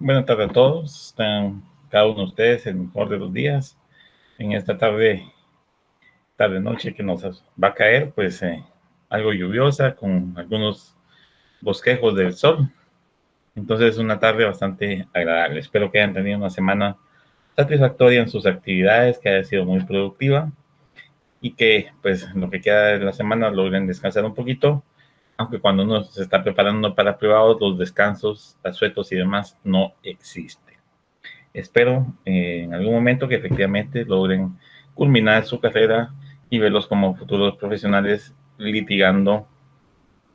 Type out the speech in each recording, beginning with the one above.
Buenas tardes a todos. Están cada uno de ustedes el mejor de los días. En esta tarde-noche que nos va a caer, pues algo lluviosa con algunos bosquejos del sol. Entonces, una tarde bastante agradable. Espero que hayan tenido una semana satisfactoria en sus actividades, que haya sido muy productiva y que, pues, lo que queda de la semana logren descansar un poquito. Aunque cuando uno se está preparando para privados, los descansos, asuetos y demás no existen. Espero en algún momento que efectivamente logren culminar su carrera y verlos como futuros profesionales litigando,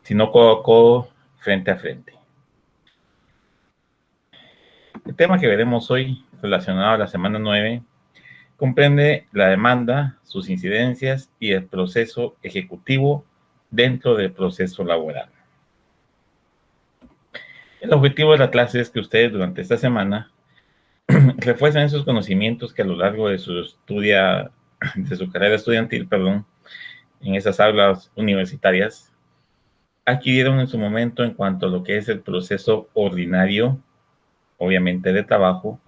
si no codo a codo, frente a frente. El tema que veremos hoy, relacionado a la semana 9, comprende la demanda, sus incidencias y el proceso ejecutivo dentro del proceso laboral. El objetivo de la clase es que ustedes durante esta semana refuercen esos conocimientos que a lo largo de su carrera estudiantil, en esas aulas universitarias, adquirieron en su momento en cuanto a lo que es el proceso ordinario, obviamente de trabajo,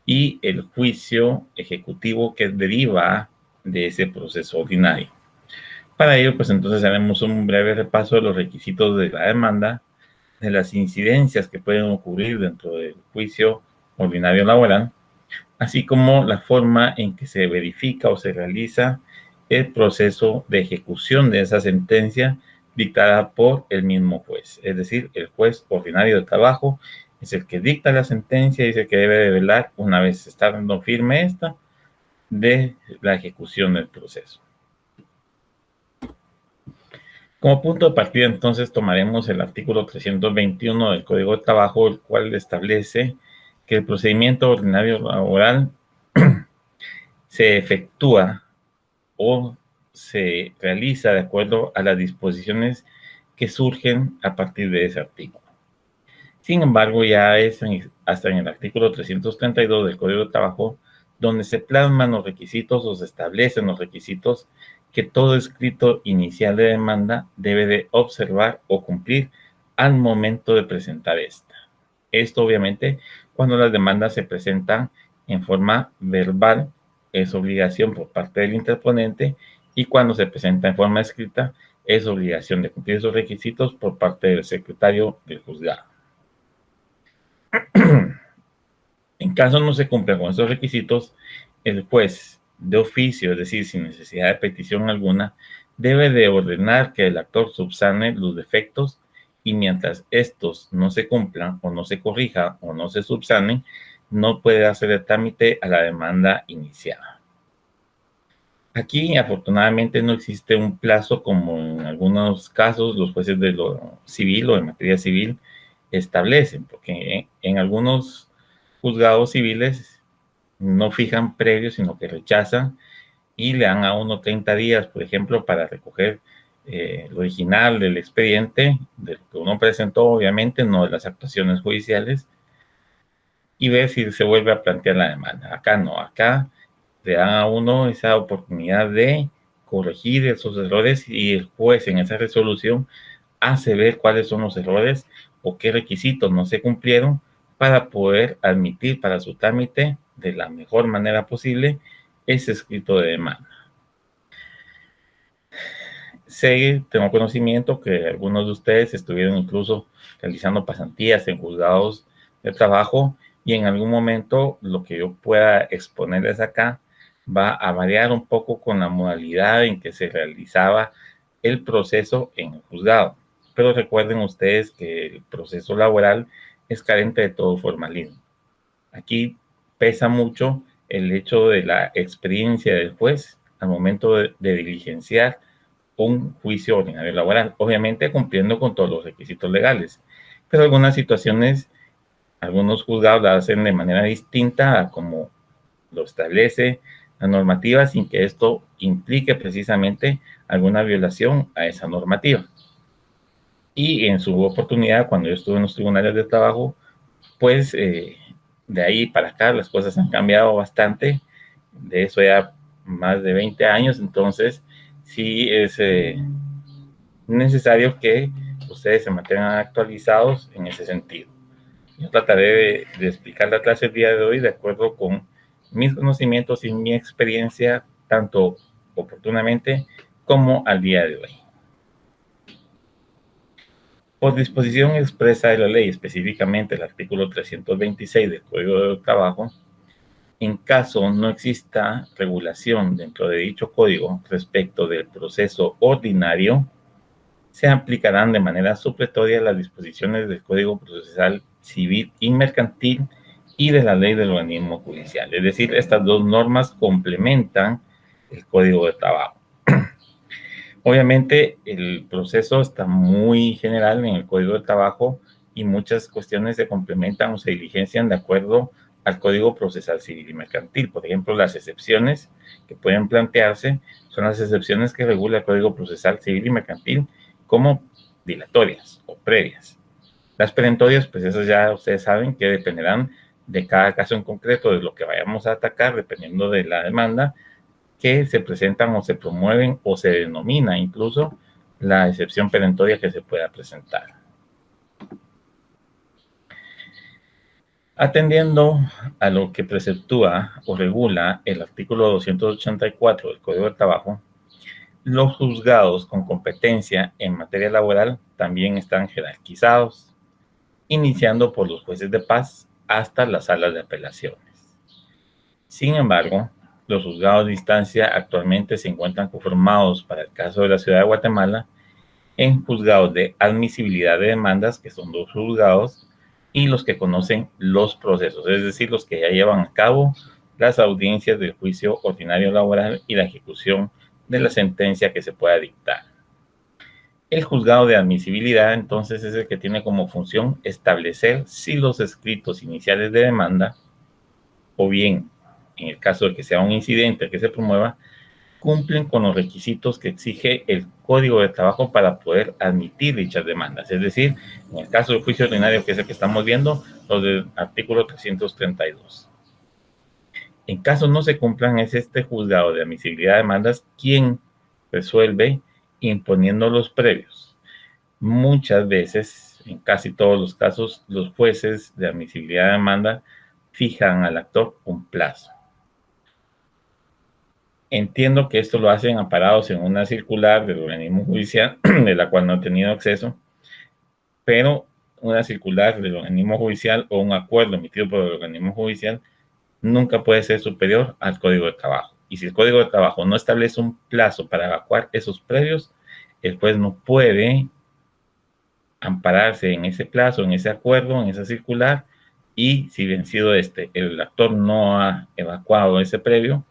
y el juicio ejecutivo que deriva de ese proceso ordinario. Para ello, pues entonces haremos un breve repaso de los requisitos de la demanda, de las incidencias que pueden ocurrir dentro del juicio ordinario laboral, así como la forma en que se verifica o se realiza el proceso de ejecución de esa sentencia dictada por el mismo juez. Es decir, el juez ordinario de trabajo es el que dicta la sentencia y es el que debe de velar, una vez está dando firme esta, de la ejecución del proceso. Como punto de partida, entonces, tomaremos el artículo 321 del Código de Trabajo, el cual establece que el procedimiento ordinario laboral se efectúa o se realiza de acuerdo a las disposiciones que surgen a partir de ese artículo. Sin embargo, ya es hasta en el artículo 332 del Código de Trabajo donde se plasman los requisitos o se establecen los requisitos que todo escrito inicial de demanda debe de observar o cumplir al momento de presentar esta. Esto obviamente cuando las demandas se presentan en forma verbal es obligación por parte del interponente y cuando se presenta en forma escrita es obligación de cumplir esos requisitos por parte del secretario del juzgado. En caso no se cumplan con esos requisitos, el juez de oficio, es decir, sin necesidad de petición alguna, debe de ordenar que el actor subsane los defectos y mientras estos no se cumplan o no se corrija o no se subsanen, no puede hacer el trámite a la demanda iniciada. Aquí, afortunadamente, no existe un plazo como en algunos casos los jueces de lo civil o de materia civil establecen, porque en algunos juzgados civiles no fijan previos, sino que rechazan y le dan a uno 30 días, por ejemplo, para recoger lo original del expediente, de lo que uno presentó, obviamente, no de las actuaciones judiciales, y ver si se vuelve a plantear la demanda. Acá no, acá le dan a uno esa oportunidad de corregir esos errores y el juez en esa resolución hace ver cuáles son los errores o qué requisitos no se cumplieron para poder admitir para su trámite de la mejor manera posible ese escrito de demanda. Tengo conocimiento que algunos de ustedes estuvieron incluso realizando pasantías en juzgados de trabajo y en algún momento lo que yo pueda exponerles acá va a variar un poco con la modalidad en que se realizaba el proceso en el juzgado. Pero recuerden ustedes que el proceso laboral es carente de todo formalismo. Aquí pesa mucho el hecho de la experiencia del juez al momento de diligenciar un juicio ordinario laboral, obviamente cumpliendo con todos los requisitos legales. Pero algunas situaciones, algunos juzgados la hacen de manera distinta a como lo establece la normativa sin que esto implique precisamente alguna violación a esa normativa. Y en su oportunidad, cuando yo estuve en los tribunales de trabajo, pues de ahí para acá las cosas han cambiado bastante, de eso ya más de 20 años, entonces sí es necesario que ustedes se mantengan actualizados en ese sentido. Yo trataré de explicar la clase el día de hoy de acuerdo con mis conocimientos y mi experiencia, tanto oportunamente como al día de hoy. Por disposición expresa de la ley, específicamente el artículo 326 del Código del Trabajo, en caso no exista regulación dentro de dicho código respecto del proceso ordinario, se aplicarán de manera supletoria las disposiciones del Código Procesal Civil y Mercantil y de la Ley del Organismo Judicial. Es decir, estas dos normas complementan el Código de Trabajo. Obviamente, el proceso está muy general en el Código de Trabajo y muchas cuestiones se complementan o se diligencian de acuerdo al Código Procesal Civil y Mercantil. Por ejemplo, las excepciones que pueden plantearse son las excepciones que regula el Código Procesal Civil y Mercantil como dilatorias o previas. Las perentorias, pues esas ya ustedes saben que dependerán de cada caso en concreto, de lo que vayamos a atacar, dependiendo de la demanda, que se presentan o se promueven o se denomina incluso la excepción perentoria que se pueda presentar. Atendiendo a lo que preceptúa o regula el artículo 284 del Código del Trabajo, los juzgados con competencia en materia laboral también están jerarquizados, iniciando por los jueces de paz hasta las salas de apelaciones. Sin embargo, los juzgados de instancia actualmente se encuentran conformados, para el caso de la ciudad de Guatemala, en juzgados de admisibilidad de demandas, que son dos juzgados, y los que conocen los procesos, es decir, los que ya llevan a cabo las audiencias del juicio ordinario laboral y la ejecución de la sentencia que se pueda dictar. El juzgado de admisibilidad, entonces, es el que tiene como función establecer si los escritos iniciales de demanda, o bien, en el caso de que sea un incidente que se promueva, cumplen con los requisitos que exige el Código de Trabajo para poder admitir dichas demandas. Es decir, en el caso del juicio ordinario, que es el que estamos viendo, los del artículo 332. En caso no se cumplan, es este juzgado de admisibilidad de demandas quien resuelve imponiendo los previos. Muchas veces, en casi todos los casos, los jueces de admisibilidad de demanda fijan al actor un plazo. Entiendo que esto lo hacen amparados en una circular del organismo judicial, de la cual no he tenido acceso, pero una circular del organismo judicial o un acuerdo emitido por el organismo judicial nunca puede ser superior al Código de Trabajo. Y si el Código de Trabajo no establece un plazo para evacuar esos previos, el juez no puede ampararse en ese plazo, en ese acuerdo, en esa circular, y si vencido el actor no ha evacuado ese previo,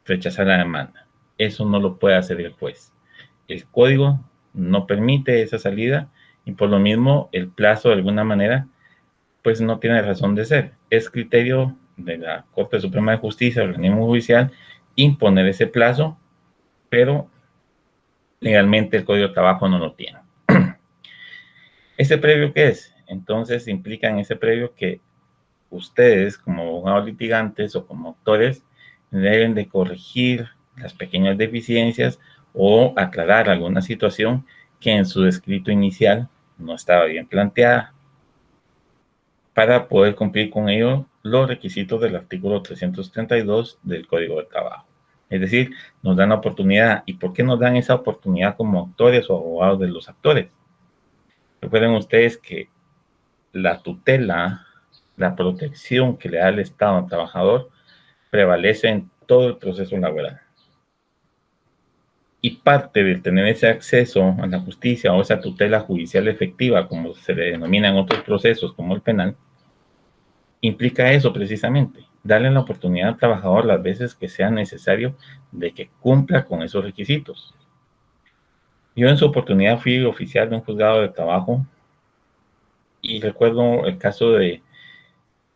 rechazar la demanda. Eso no lo puede hacer el juez. El código no permite esa salida y por lo mismo el plazo de alguna manera pues no tiene razón de ser. Es criterio de la Corte Suprema de Justicia, el organismo judicial, imponer ese plazo, pero legalmente el Código de Trabajo no lo tiene. ¿Ese previo qué es? Entonces implica en ese previo que ustedes como abogados litigantes o como autores deben de corregir las pequeñas deficiencias o aclarar alguna situación que en su escrito inicial no estaba bien planteada para poder cumplir con ello los requisitos del artículo 332 del Código de Trabajo. Es decir, nos dan la oportunidad. ¿Y por qué nos dan esa oportunidad como autores o abogados de los actores? Recuerden ustedes que la tutela, la protección que le da el Estado al trabajador prevalece en todo el proceso laboral. Y parte de tener ese acceso a la justicia o esa tutela judicial efectiva, como se le denomina en otros procesos, como el penal, implica eso precisamente, darle la oportunidad al trabajador las veces que sea necesario de que cumpla con esos requisitos. Yo en su oportunidad fui oficial de un juzgado de trabajo y recuerdo el caso de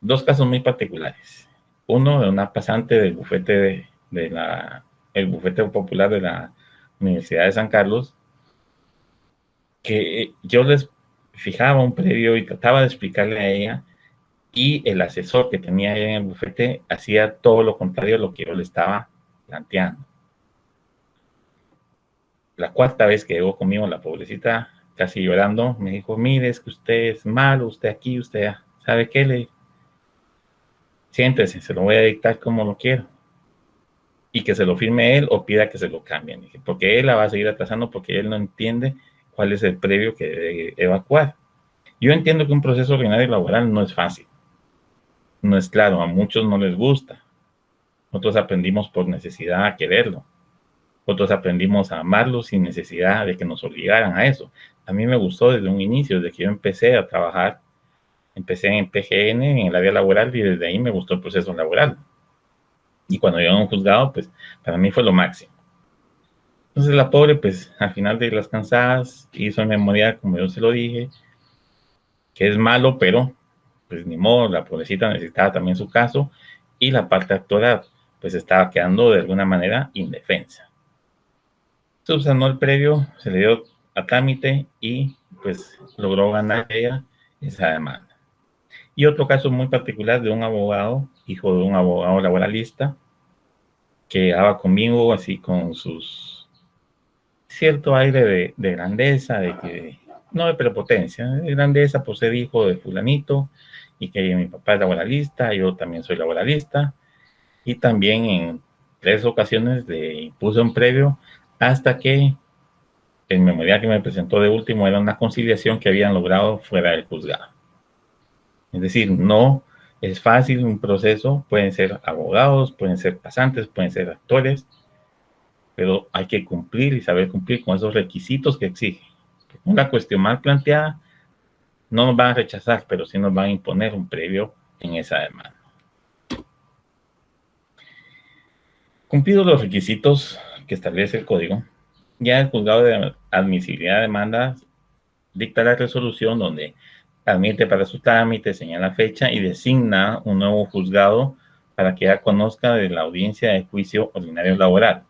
dos casos muy particulares. Uno de una pasante del bufete el bufete popular de la Universidad de San Carlos, que yo les fijaba un previo y trataba de explicarle a ella, y el asesor que tenía ella en el bufete hacía todo lo contrario a lo que yo le estaba planteando. La cuarta vez que llegó conmigo, la pobrecita, casi llorando, me dijo: mire, es que usted es malo, usted aquí, usted allá. ¿sabe qué? Siéntese, se lo voy a dictar como lo quiero. Y que se lo firme él o pida que se lo cambien. Porque él la va a seguir atrasando porque él no entiende cuál es el previo que debe evacuar. Yo entiendo que un proceso ordinario laboral no es fácil. No es claro, a muchos no les gusta. Nosotros aprendimos por necesidad a quererlo. Nosotros aprendimos a amarlo sin necesidad de que nos obligaran a eso. A mí me gustó desde un inicio, desde que yo empecé a trabajar. Empecé en PGN, en el área laboral, y desde ahí me gustó el proceso laboral. Y cuando yo a un juzgado, pues para mí fue lo máximo. Entonces la pobre, pues al final de las cansadas, hizo el memorial, como yo se lo dije, que es malo, pero pues ni modo, la pobrecita necesitaba también su caso, y la parte actoral, pues estaba quedando de alguna manera indefensa. Subsanó el previo, se le dio a trámite y pues logró ganar ella esa demanda. Y otro caso muy particular de un abogado, hijo de un abogado laboralista, que daba conmigo así con sus cierto aire de grandeza, de que no de prepotencia, de grandeza por ser hijo de fulanito, y que mi papá es laboralista, yo también soy laboralista, y también en 3 ocasiones le impuso un previo hasta que el memorial que me presentó de último era una conciliación que habían logrado fuera del juzgado. Es decir, no es fácil un proceso, pueden ser abogados, pueden ser pasantes, pueden ser actores, pero hay que cumplir y saber cumplir con esos requisitos que exige. Una cuestión mal planteada no nos van a rechazar, pero sí nos van a imponer un previo en esa demanda. Cumplidos los requisitos que establece el código, ya el juzgado de admisibilidad de demandas dicta la resolución donde admite para su trámite, señala fecha y designa un nuevo juzgado para que ya conozca de la audiencia de juicio ordinario laboral.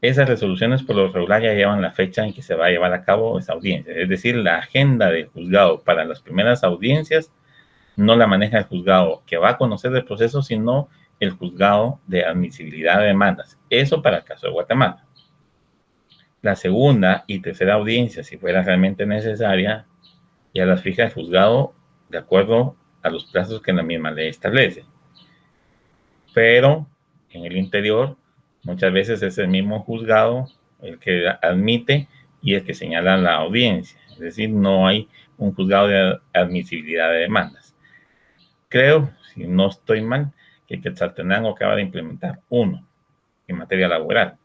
Esas resoluciones por lo regular ya llevan la fecha en que se va a llevar a cabo esa audiencia, es decir, la agenda del juzgado para las primeras audiencias no la maneja el juzgado que va a conocer el proceso, sino el juzgado de admisibilidad de demandas. Eso para el caso de Guatemala. La segunda y tercera audiencia, si fuera realmente necesaria, ya las fija el juzgado de acuerdo a los plazos que la misma ley establece. Pero en el interior, muchas veces es el mismo juzgado el que admite y el que señala la audiencia. Es decir, no hay un juzgado de admisibilidad de demandas. Creo, si no estoy mal, que Quetzaltenango acaba de implementar uno en materia laboral,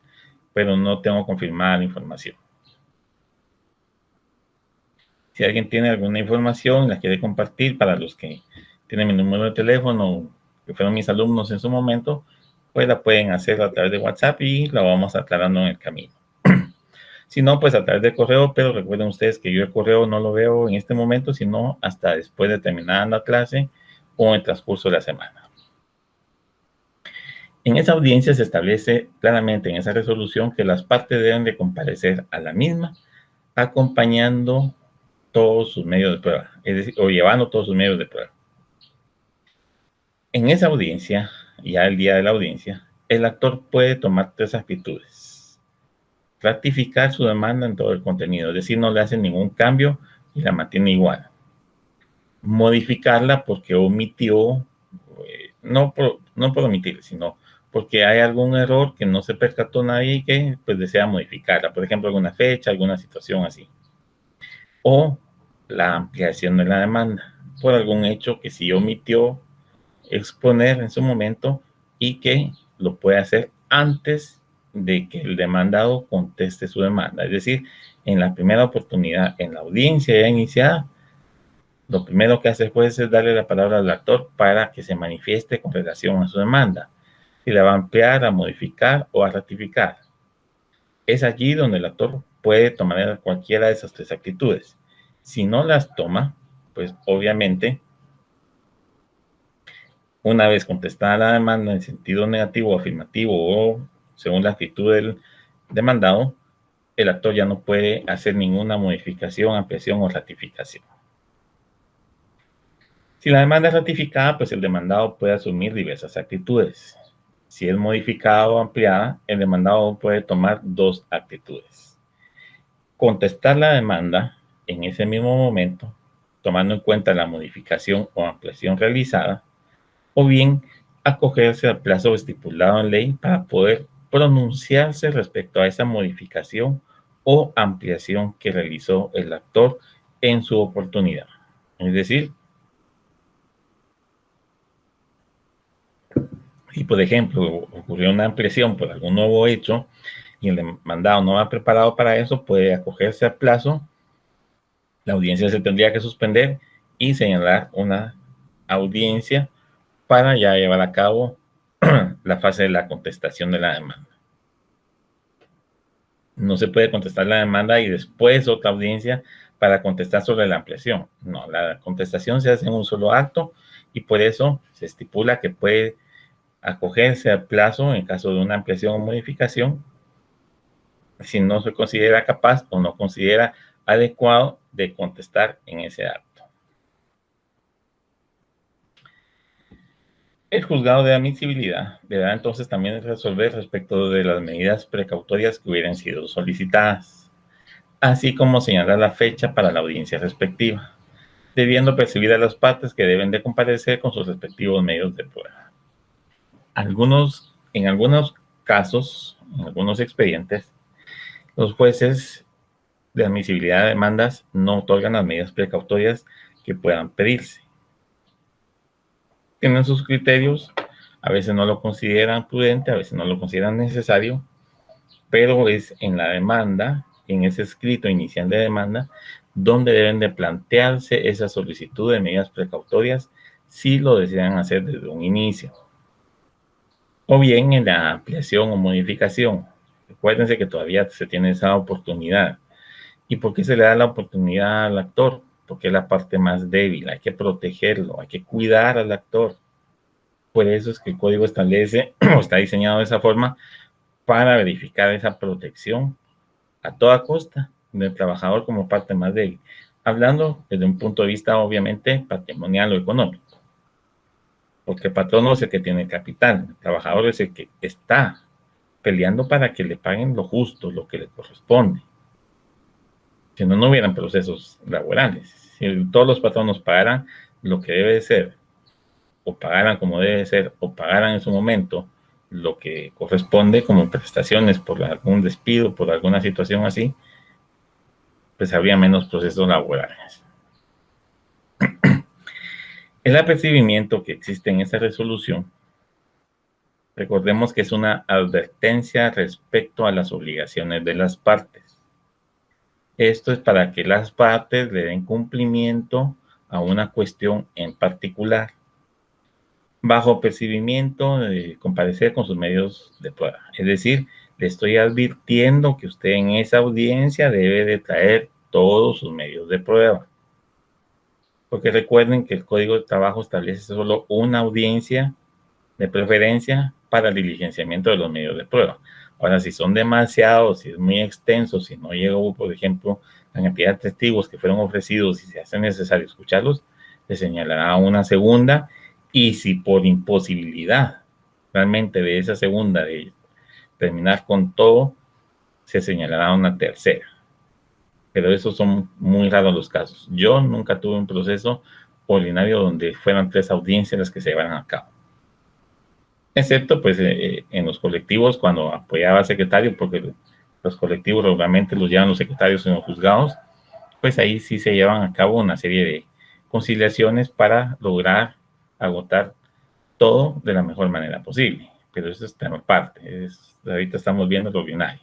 pero no tengo confirmada la información. Si alguien tiene alguna información, la quiere compartir para los que tienen mi número de teléfono, que fueron mis alumnos en su momento, pues la pueden hacer a través de WhatsApp y la vamos aclarando en el camino. Si no, pues a través de correo, pero recuerden ustedes que yo el correo no lo veo en este momento, sino hasta después de terminar la clase o en el transcurso de la semana. En esa audiencia se establece claramente en esa resolución que las partes deben de comparecer a la misma, acompañando todos sus medios de prueba, es decir, o llevando todos sus medios de prueba. En esa audiencia, ya el día de la audiencia, el actor puede tomar 3 actitudes. Ratificar su demanda en todo el contenido, es decir, no le hace ningún cambio y la mantiene igual. Modificarla porque omitió, no por omitir, sino porque hay algún error que no se percató nadie y que pues desea modificarla, por ejemplo, alguna fecha, alguna situación así. O la ampliación de la demanda por algún hecho que sí omitió exponer en su momento y que lo puede hacer antes de que el demandado conteste su demanda. Es decir, en la primera oportunidad, en la audiencia ya iniciada, lo primero que hace el juez es darle la palabra al actor para que se manifieste con relación a su demanda. Si la va a ampliar, a modificar o a ratificar. Es allí donde el actor puede tomar cualquiera de esas 3 actitudes. Si no las toma, pues obviamente, una vez contestada la demanda en sentido negativo o afirmativo o según la actitud del demandado, el actor ya no puede hacer ninguna modificación, ampliación o ratificación. Si la demanda es ratificada, pues el demandado puede asumir diversas actitudes. Si es modificada o ampliada, el demandado puede tomar 2 actitudes. Contestar la demanda en ese mismo momento tomando en cuenta la modificación o ampliación realizada, o bien acogerse al plazo estipulado en ley para poder pronunciarse respecto a esa modificación o ampliación que realizó el actor en su oportunidad. Es decir, si por ejemplo ocurrió una ampliación por algún nuevo hecho y el demandado no va preparado para eso, puede acogerse al plazo, la audiencia se tendría que suspender y señalar una audiencia para ya llevar a cabo la fase de la contestación de la demanda. No se puede contestar la demanda y después otra audiencia para contestar sobre la ampliación. No, la contestación se hace en un solo acto y por eso se estipula que puede acogerse al plazo en caso de una ampliación o modificación si no se considera capaz o no considera adecuado de contestar en ese acto. El juzgado de admisibilidad deberá entonces también resolver respecto de las medidas precautorias que hubieran sido solicitadas, así como señalar la fecha para la audiencia respectiva, debiendo percibir a las partes que deben de comparecer con sus respectivos medios de prueba. En algunos casos, en algunos expedientes, los jueces de admisibilidad de demandas no otorgan las medidas precautorias que puedan pedirse. Tienen sus criterios, a veces no lo consideran prudente, a veces no lo consideran necesario, pero es en la demanda, en ese escrito inicial de demanda, donde deben de plantearse esa solicitud de medidas precautorias si lo desean hacer desde un inicio. O bien en la ampliación o modificación. Recuérdense que todavía se tiene esa oportunidad. ¿Y por qué se le da la oportunidad al actor? Porque es la parte más débil, hay que protegerlo, hay que cuidar al actor. Por eso es que el código establece o está diseñado de esa forma para verificar esa protección a toda costa del trabajador como parte más débil. Hablando desde un punto de vista obviamente patrimonial o económico. Porque el patrón es el que tiene capital, el trabajador es el que está peleando para que le paguen lo justo, lo que le corresponde. Si no, no hubieran procesos laborales. Si todos los patronos pagaran lo que debe de ser, o pagaran como debe de ser, o pagaran en su momento lo que corresponde como prestaciones por algún despido, por alguna situación así, pues habría menos procesos laborales. El apercibimiento que existe en esta resolución, recordemos que es una advertencia respecto a las obligaciones de las partes. Esto es para que las partes le den cumplimiento a una cuestión en particular, bajo percibimiento de comparecer con sus medios de prueba. Es decir, le estoy advirtiendo que usted en esa audiencia debe de traer todos sus medios de prueba. Porque recuerden que el Código de Trabajo establece solo una audiencia de preferencia para el diligenciamiento de los medios de prueba. Ahora, si son demasiados, si es muy extenso, si no llegó, por ejemplo, la cantidad de testigos que fueron ofrecidos y se hace necesario escucharlos, se señalará una segunda, y si por imposibilidad realmente de esa segunda de terminar con todo, se señalará una tercera. Pero esos son muy raros los casos. Yo nunca tuve un proceso ordinario donde fueran 3 audiencias las que se llevaran a cabo. Excepto pues en los colectivos cuando apoyaba al secretario, porque los colectivos regularmente los llevan los secretarios en los juzgados, pues ahí sí se llevan a cabo una serie de conciliaciones para lograr agotar todo de la mejor manera posible. Pero eso es tema aparte. Ahorita estamos viendo lo binario.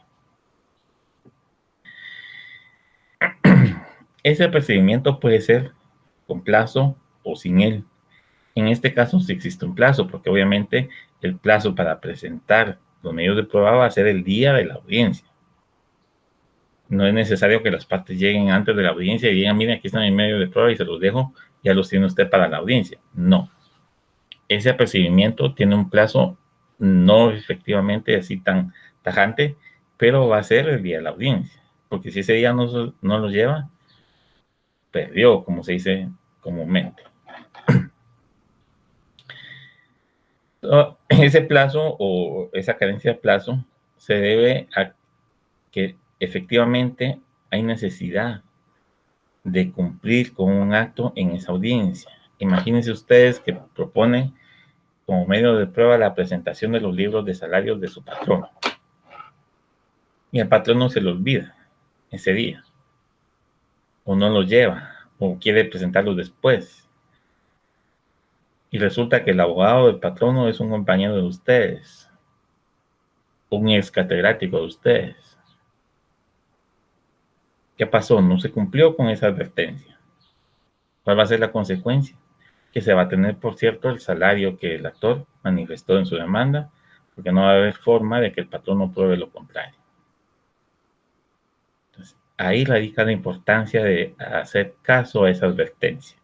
Ese procedimiento puede ser con plazo o sin él. En este caso sí existe un plazo, porque obviamente el plazo para presentar los medios de prueba va a ser el día de la audiencia. No es necesario que las partes lleguen antes de la audiencia y digan, miren, aquí están mis medios de prueba y se los dejo, ya los tiene usted para la audiencia. No. Ese apercibimiento tiene un plazo no efectivamente así tan tajante, pero va a ser el día de la audiencia. Porque si ese día no lo lleva, perdió, como se dice comúnmente. Ese plazo o esa carencia de plazo se debe a que efectivamente hay necesidad de cumplir con un acto en esa audiencia. Imagínense ustedes que proponen como medio de prueba la presentación de los libros de salarios de su patrón. Y el patrón no se lo olvida ese día, o no los lleva, o quiere presentarlos después. Y resulta que el abogado del patrono es un compañero de ustedes, un ex catedrático de ustedes. ¿Qué pasó? No se cumplió con esa advertencia. ¿Cuál va a ser la consecuencia? Que se va a tener, por cierto, el salario que el actor manifestó en su demanda, porque no va a haber forma de que el patrono pruebe lo contrario. Entonces, ahí radica la importancia de hacer caso a esa advertencia,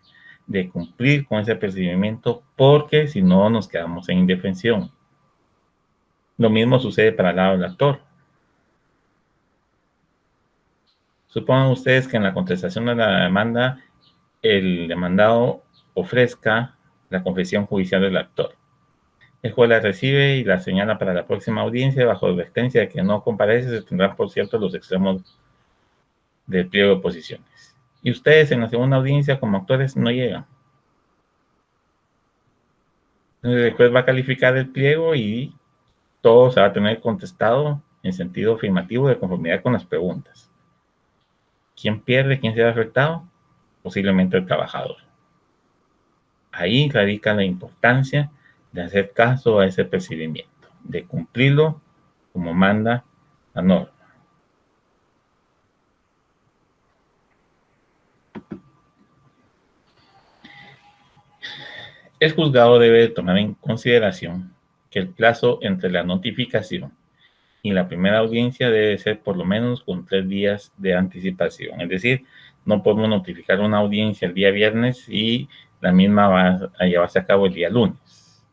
de cumplir con ese procedimiento, porque si no nos quedamos en indefensión. Lo mismo sucede para el lado del actor. Supongan ustedes que en la contestación de la demanda, el demandado ofrezca la confesión judicial del actor. El juez la recibe y la señala para la próxima audiencia bajo advertencia de que no comparece, se tendrán por cierto los extremos del pliego de oposiciones. Y ustedes en la segunda audiencia como actores no llegan. Entonces el juez va a calificar el pliego y todo se va a tener contestado en sentido afirmativo de conformidad con las preguntas. ¿Quién pierde? ¿Quién se ha afectado? Posiblemente el trabajador. Ahí radica la importancia de hacer caso a ese procedimiento, de cumplirlo como manda la norma. El juzgado debe tomar en consideración que el plazo entre la notificación y la primera audiencia debe ser por lo menos con 3 días de anticipación. Es decir, no podemos notificar una audiencia el día viernes y la misma va a llevarse a cabo el día lunes.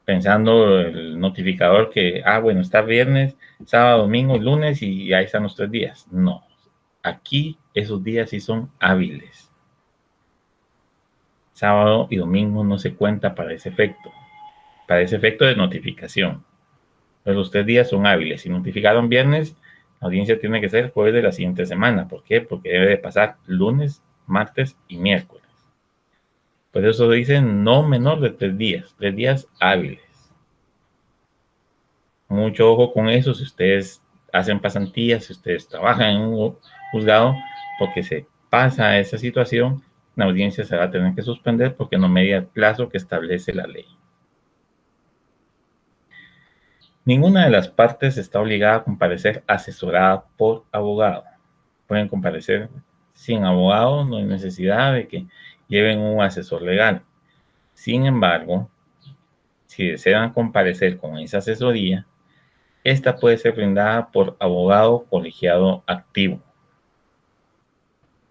Pensando el notificador que, bueno, está viernes, sábado, domingo, lunes y ahí están los 3 días. No, aquí esos días sí son hábiles. Sábado y domingo no se cuenta para ese efecto de notificación. Pero los 3 días son hábiles. Si notificaron viernes, la audiencia tiene que ser jueves de la siguiente semana. ¿Por qué? Porque debe de pasar lunes, martes y miércoles. Por eso dicen no menor de 3 días, 3 días hábiles. Mucho ojo con eso si ustedes hacen pasantías, si ustedes trabajan en un juzgado, porque se pasa esa situación, la audiencia se va a tener que suspender porque no media el plazo que establece la ley. Ninguna de las partes está obligada a comparecer asesorada por abogado. Pueden comparecer sin abogado, no hay necesidad de que lleven un asesor legal. Sin embargo, si desean comparecer con esa asesoría, esta puede ser brindada por abogado colegiado activo.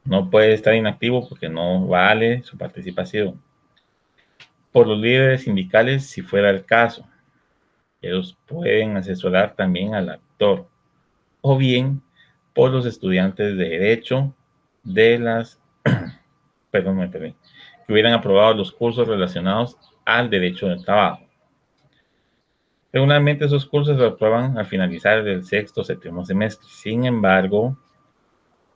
No puede estar inactivo porque no vale su participación. Por los líderes sindicales, si fuera el caso, ellos pueden asesorar también al actor. O bien por los estudiantes de derecho de las, que hubieran aprobado los cursos relacionados al derecho del trabajo. Regularmente esos cursos se aprueban al finalizar el sexto o séptimo semestre. Sin embargo,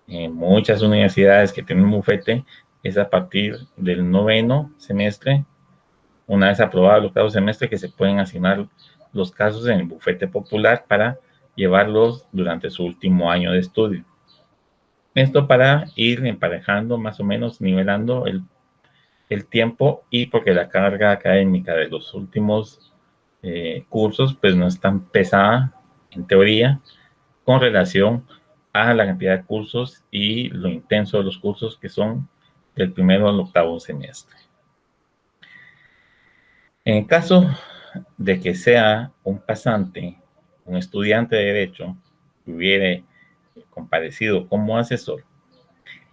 en muchas universidades que tienen un bufete, es a partir del noveno semestre, una vez aprobados los casos semestre, que se pueden asignar los casos en el bufete popular para llevarlos durante su último año de estudio. Esto para ir emparejando, más o menos nivelando el tiempo, y porque la carga académica de los últimos cursos pues no es tan pesada en teoría con relación a la cantidad de cursos y lo intenso de los cursos que son del primero al octavo semestre. En el caso de que sea un pasante, un estudiante de derecho que hubiere comparecido como asesor,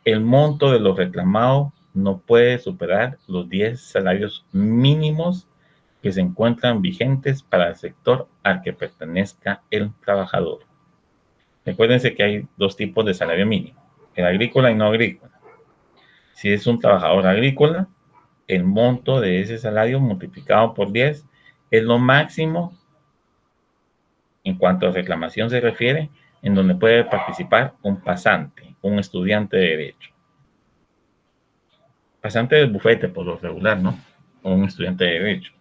el monto de lo reclamado no puede superar los 10 salarios mínimos que se encuentran vigentes para el sector al que pertenezca el trabajador. Recuérdense que hay 2 tipos de salario mínimo, el agrícola y no agrícola. Si es un trabajador agrícola, el monto de ese salario multiplicado por 10 es lo máximo en cuanto a reclamación se refiere, en donde puede participar un pasante. un estudiante de derecho. Pasante del bufete por lo regular, ¿no? O un estudiante de derecho.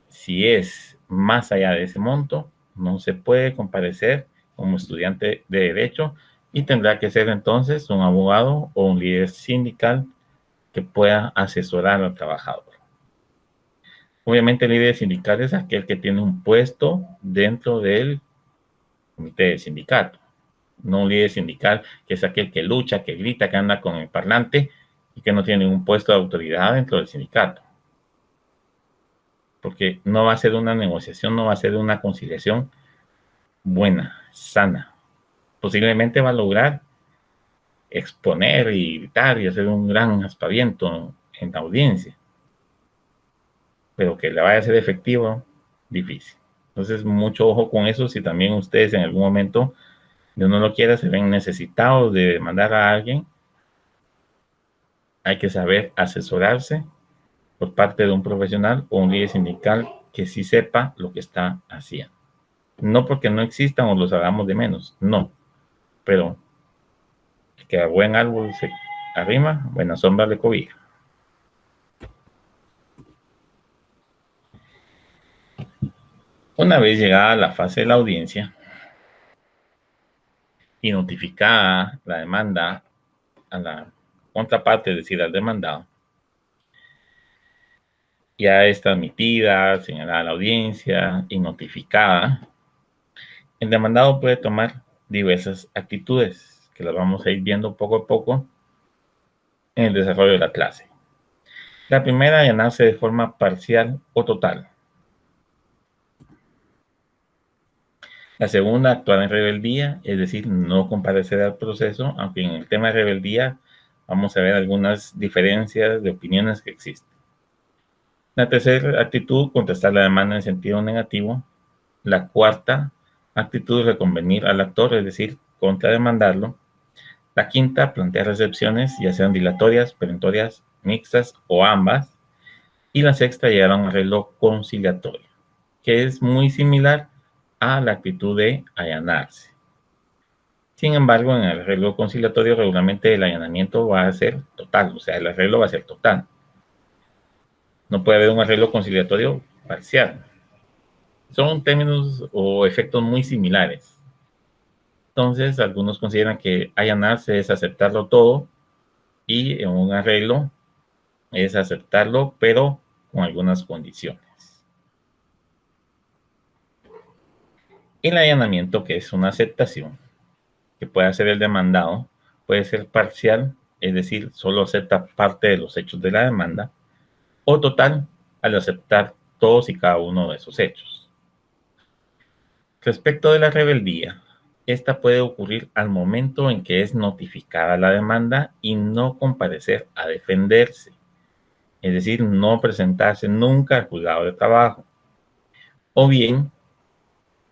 Si es más allá de ese monto, no se puede comparecer como estudiante de derecho y tendrá que ser entonces un abogado o un líder sindical que pueda asesorar al trabajador. Obviamente el líder sindical es aquel que tiene un puesto dentro del comité de sindicato, no un líder sindical que es aquel que lucha, que grita, que anda con el parlante y que no tiene ningún puesto de autoridad dentro del sindicato. Porque no va a ser una negociación, no va a ser una conciliación buena, sana. Posiblemente va a lograr exponer y gritar y hacer un gran aspaviento en la audiencia, pero que le vaya a ser efectivo, difícil. Entonces, mucho ojo con eso. Si también ustedes en algún momento, Dios no lo quiera, se ven necesitados de demandar a alguien, hay que saber asesorarse por parte de un profesional o un líder sindical que sí sepa lo que está haciendo. No porque no existan o los hagamos de menos, no, pero que a buen árbol se arrima, buena sombra le cobija. Una vez llegada la fase de la audiencia y notificada la demanda a la contraparte, es decir, al demandado, ya está admitida, señalada la audiencia y notificada, el demandado puede tomar diversas actitudes que las vamos a ir viendo poco a poco en el desarrollo de la clase. La primera, allanarse de forma parcial o total. La segunda, actuar en rebeldía, es decir, no comparecer al proceso, aunque en el tema de rebeldía vamos a ver algunas diferencias de opiniones que existen. La tercera actitud, contestar la demanda en sentido negativo. La cuarta actitud, reconvenir al actor, es decir, contrademandarlo. La quinta, plantear recepciones, ya sean dilatorias, perentorias, mixtas o ambas. Y la sexta, llegar a un arreglo conciliatorio, que es muy similar a la actitud de allanarse. Sin embargo, en el arreglo conciliatorio regularmente el allanamiento va a ser total, o sea, el arreglo va a ser total. No puede haber un arreglo conciliatorio parcial. Son términos o efectos muy similares. Entonces, algunos consideran que allanarse es aceptarlo todo y en un arreglo es aceptarlo, pero con algunas condiciones. El allanamiento, que es una aceptación que puede hacer el demandado, puede ser parcial, es decir, solo acepta parte de los hechos de la demanda, o total, al aceptar todos y cada uno de esos hechos. Respecto de la rebeldía, esta puede ocurrir al momento en que es notificada la demanda y no comparecer a defenderse, es decir, no presentarse nunca al juzgado de trabajo, o bien,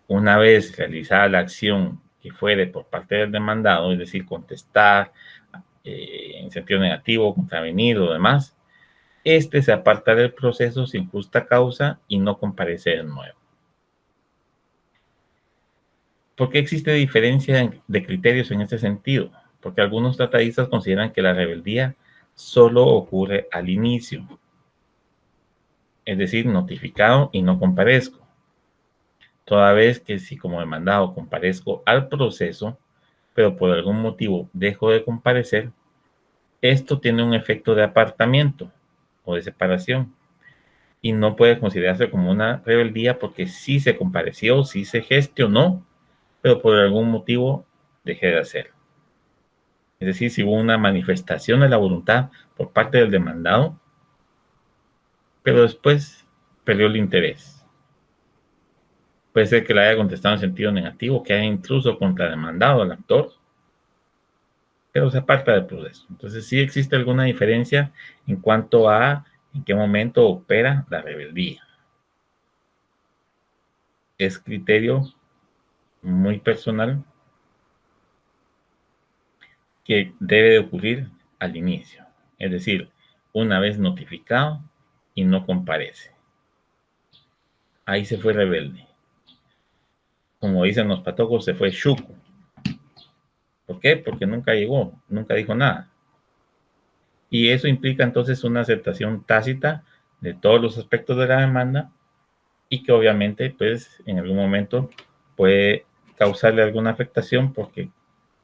una vez realizada la acción que fuere por parte del demandado, es decir, contestar en sentido negativo, contravenir o demás, este se aparta del proceso sin justa causa y no comparece de nuevo. ¿Por qué existe diferencia de criterios en este sentido? Porque algunos tratadistas consideran que la rebeldía solo ocurre al inicio, es decir, notificado y no comparezco. Toda vez que si como demandado comparezco al proceso, pero por algún motivo dejo de comparecer, esto tiene un efecto de apartamiento o de separación y no puede considerarse como una rebeldía porque sí se compareció, sí se gestionó, pero por algún motivo dejé de hacerlo. Es decir, si hubo una manifestación de la voluntad por parte del demandado, pero después perdió el interés. Puede ser que le haya contestado en sentido negativo, que haya incluso contrademandado al actor, pero se aparta del proceso. Entonces sí existe alguna diferencia en cuanto a en qué momento opera la rebeldía. Es criterio muy personal que debe de ocurrir al inicio, es decir, una vez notificado y no comparece. Ahí se fue rebelde. Como dicen los patocos, se fue chuco. ¿Por qué? Porque nunca llegó, nunca dijo nada. Y eso implica entonces una aceptación tácita de todos los aspectos de la demanda y que obviamente pues en algún momento puede causarle alguna afectación porque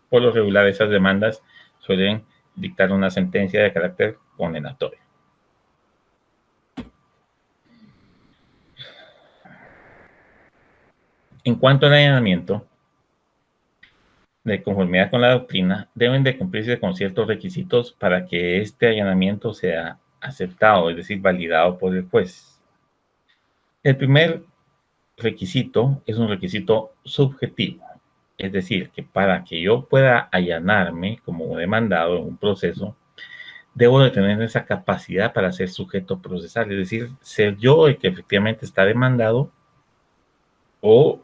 por lo regular esas demandas suelen dictar una sentencia de carácter condenatorio. En cuanto al allanamiento, de conformidad con la doctrina, deben de cumplirse con ciertos requisitos para que este allanamiento sea aceptado, es decir, validado por el juez. El primer requisito es un requisito subjetivo, es decir, que para que yo pueda allanarme como demandado en un proceso, debo de tener esa capacidad para ser sujeto procesal, es decir, ser yo el que efectivamente está demandado o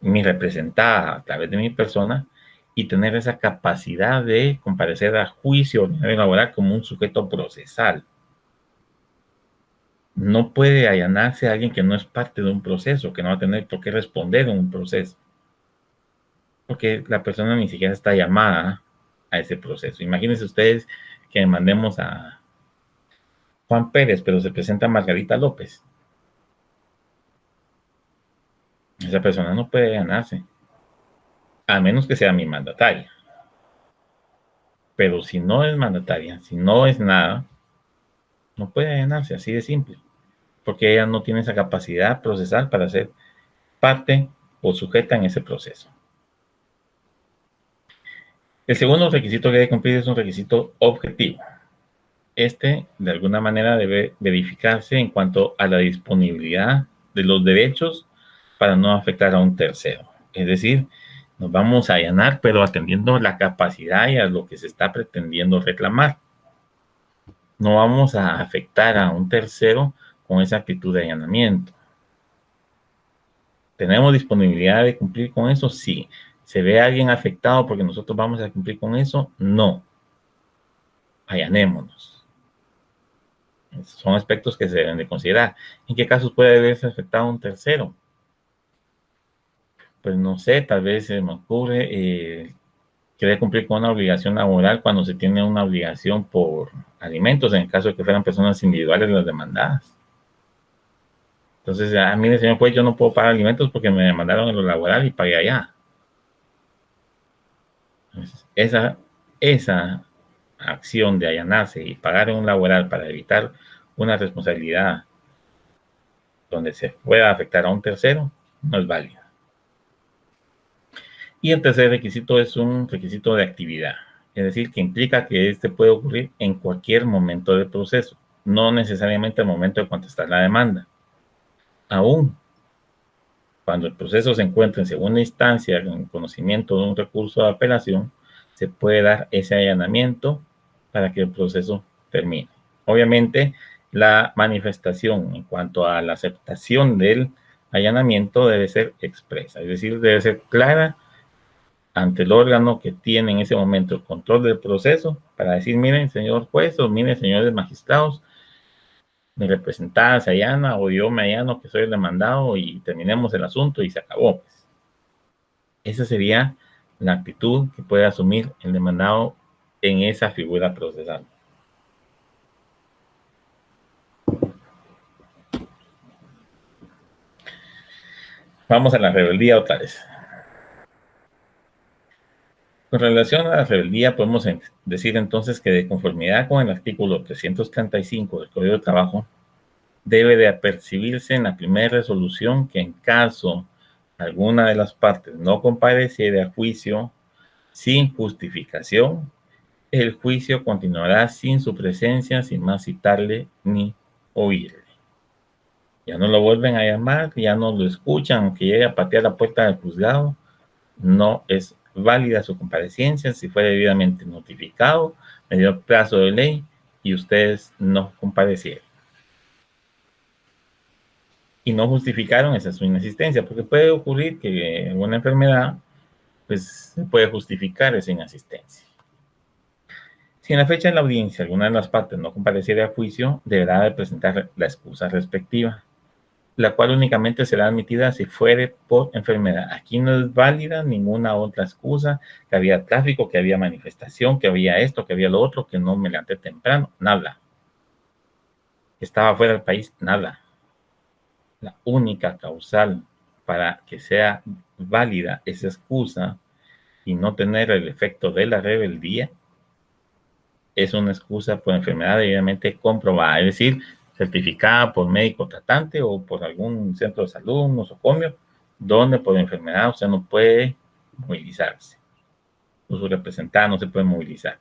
mi representada a través de mi persona y tener esa capacidad de comparecer a juicio ordinario laboral como un sujeto procesal. No puede allanarse a alguien que no es parte de un proceso, que no va a tener por qué responder en un proceso, porque la persona ni siquiera está llamada a ese proceso. Imagínense ustedes que mandemos a Juan Pérez, pero se presenta Margarita López. Esa persona no puede ganarse, a menos que sea mi mandataria. Pero si no es mandataria, si no es nada, no puede ganarse, así de simple, porque ella no tiene esa capacidad procesal para ser parte o sujeta en ese proceso. El segundo requisito que debe cumplir es un requisito objetivo. Este, de alguna manera, debe verificarse en cuanto a la disponibilidad de los derechos para no afectar a un tercero. Es decir, nos vamos a allanar, pero atendiendo la capacidad y a lo que se está pretendiendo reclamar. No vamos a afectar a un tercero con esa actitud de allanamiento. ¿Tenemos disponibilidad de cumplir con eso? Sí. ¿Se ve a alguien afectado porque nosotros vamos a cumplir con eso? No. Allanémonos. Son aspectos que se deben de considerar. ¿En qué casos puede haberse afectado a un tercero? Pues no sé, tal vez se me ocurre querer cumplir con una obligación laboral cuando se tiene una obligación por alimentos, en el caso de que fueran personas individuales las demandadas. Entonces, mire, señor juez, yo no puedo pagar alimentos porque me demandaron en lo laboral y pagué allá. Entonces, esa acción de allanarse y pagar en un laboral para evitar una responsabilidad donde se pueda afectar a un tercero no es válida. Y el tercer requisito es un requisito de actividad, es decir, que implica que este puede ocurrir en cualquier momento del proceso, no necesariamente al momento de contestar la demanda. Aún cuando el proceso se encuentra en segunda instancia, en conocimiento de un recurso de apelación, se puede dar ese allanamiento para que el proceso termine. Obviamente, la manifestación en cuanto a la aceptación del allanamiento debe ser expresa, es decir, debe ser clara ante el órgano que tiene en ese momento el control del proceso para decir, miren, señor juez, o miren, señores magistrados, mi representada se allana o yo me allano que soy el demandado y terminemos el asunto y se acabó. Pues. Esa sería la actitud que puede asumir el demandado en esa figura procesal. Vamos a la rebeldía otra vez. Con relación a la rebeldía, podemos decir entonces que de conformidad con el artículo 335 del Código de Trabajo, debe de apercibirse en la primera resolución que en caso alguna de las partes no compareciera a juicio sin justificación, el juicio continuará sin su presencia, sin más citarle ni oírle. Ya no lo vuelven a llamar, ya no lo escuchan, aunque llegue a patear la puerta del juzgado, no es válida su comparecencia si fue debidamente notificado, me dio plazo de ley y ustedes no comparecieron. Y no justificaron esa su inasistencia, porque puede ocurrir que en una enfermedad, pues se puede justificar esa inasistencia. Si en la fecha de la audiencia alguna de las partes no compareciera a juicio, deberá de presentar la excusa respectiva. la cual únicamente será admitida si fuere por enfermedad. Aquí no es válida ninguna otra excusa, que había tráfico, que había manifestación, que había esto, que había lo otro, que no me levanté temprano, nada. Estaba fuera del país, nada. La única causal para que sea válida esa excusa y no tener el efecto de la rebeldía es una excusa por enfermedad debidamente comprobada, es decir, certificada por médico tratante o por algún centro de salud, un nosocomio, donde por enfermedad usted no puede movilizarse, o su representante no se puede movilizar.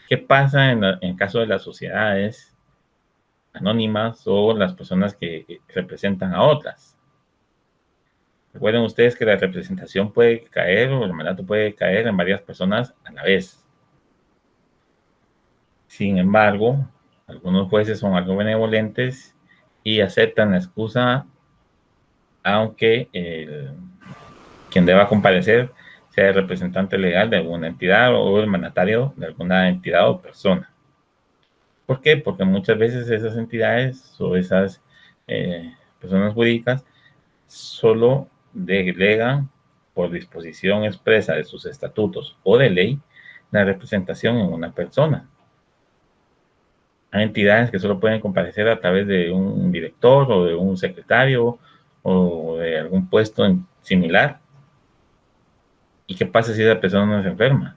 ¿Qué pasa en caso de las sociedades anónimas o las personas que representan a otras? Recuerden ustedes que la representación puede caer o el mandato puede caer en varias personas a la vez. Sin embargo, algunos jueces son algo benevolentes y aceptan la excusa, aunque quien deba comparecer sea el representante legal de alguna entidad o el mandatario de alguna entidad o persona. ¿Por qué? Porque muchas veces esas entidades o esas personas jurídicas solo delegan por disposición expresa de sus estatutos o de ley la representación en una persona. Hay entidades que solo pueden comparecer a través de un director o de un secretario o de algún puesto similar. ¿Y qué pasa si esa persona no se enferma?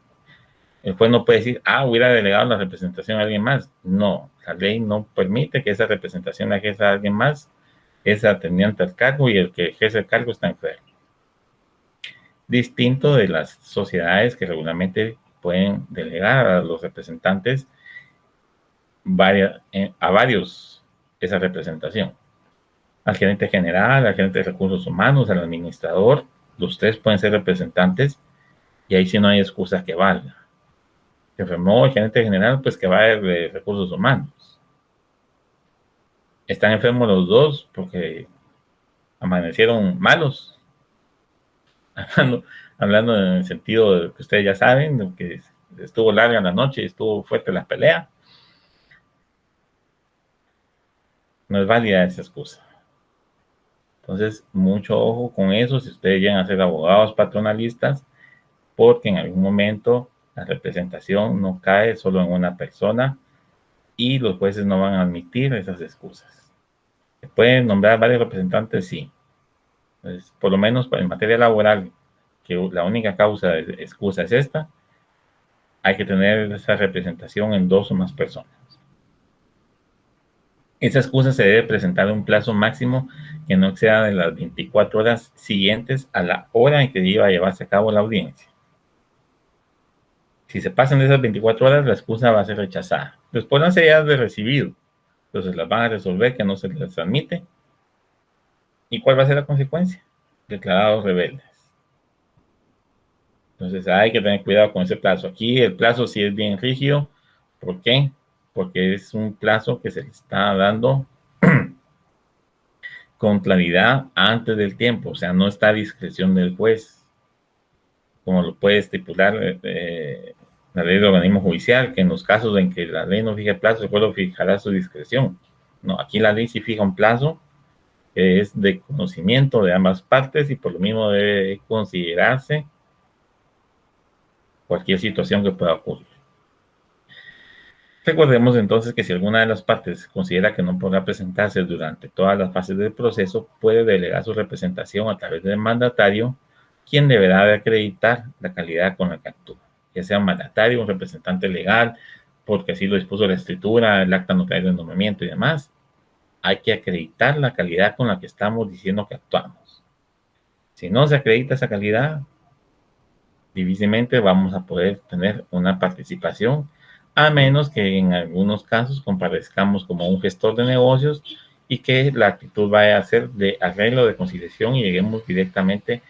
El juez no puede decir, hubiera delegado la representación a alguien más. No, la ley no permite que esa representación la ejerza a alguien más. Es atendiente al cargo y el que ejerce el cargo está enfermo. Distinto de las sociedades que regularmente pueden delegar a los representantes a varios esa representación. Al gerente general, al gerente de recursos humanos, al administrador, los tres pueden ser representantes y ahí sí no hay excusa que valga. Se enfermó el gerente general, pues que va de recursos humanos. Están enfermos los dos porque amanecieron malos. Hablando en el sentido de que ustedes ya saben, de que estuvo larga la noche y estuvo fuerte la pelea. No es válida esa excusa. Entonces, mucho ojo con eso si ustedes llegan a ser abogados patronalistas, porque en algún momento la representación no cae solo en una persona y los jueces no van a admitir esas excusas. ¿Se pueden nombrar varios representantes? Sí. Entonces, por lo menos en materia laboral, que la única causa de excusa es esta, hay que tener esa representación en dos o más personas. Esa excusa se debe presentar en un plazo máximo que no exceda de las 24 horas siguientes a la hora en que iba a llevarse a cabo la audiencia. Si se pasan de esas 24 horas, la excusa va a ser rechazada. Después no sería de recibido. Entonces las van a resolver que no se les admite. ¿Y cuál va a ser la consecuencia? Declarados rebeldes. Entonces hay que tener cuidado con ese plazo. Aquí el plazo sí es bien rígido. ¿Por qué? Porque es un plazo que se le está dando con claridad antes del tiempo. O sea, no está a discreción del juez, como lo puede estipular la ley del organismo judicial, que en los casos en que la ley no fija el plazo, el juez lo fijará a su discreción. No, aquí la ley sí fija un plazo que es de conocimiento de ambas partes y por lo mismo debe considerarse cualquier situación que pueda ocurrir. Recordemos entonces que si alguna de las partes considera que no podrá presentarse durante todas las fases del proceso, puede delegar su representación a través del mandatario, quien deberá de acreditar la calidad con la que actúa, ya sea un mandatario, un representante legal, porque así lo dispuso la escritura, el acta notarial de nombramiento y demás. Hay que acreditar la calidad con la que estamos diciendo que actuamos. Si no se acredita esa calidad, difícilmente vamos a poder tener una participación, a menos que en algunos casos comparezcamos como un gestor de negocios y que la actitud vaya a ser de arreglo, de conciliación y lleguemos directamente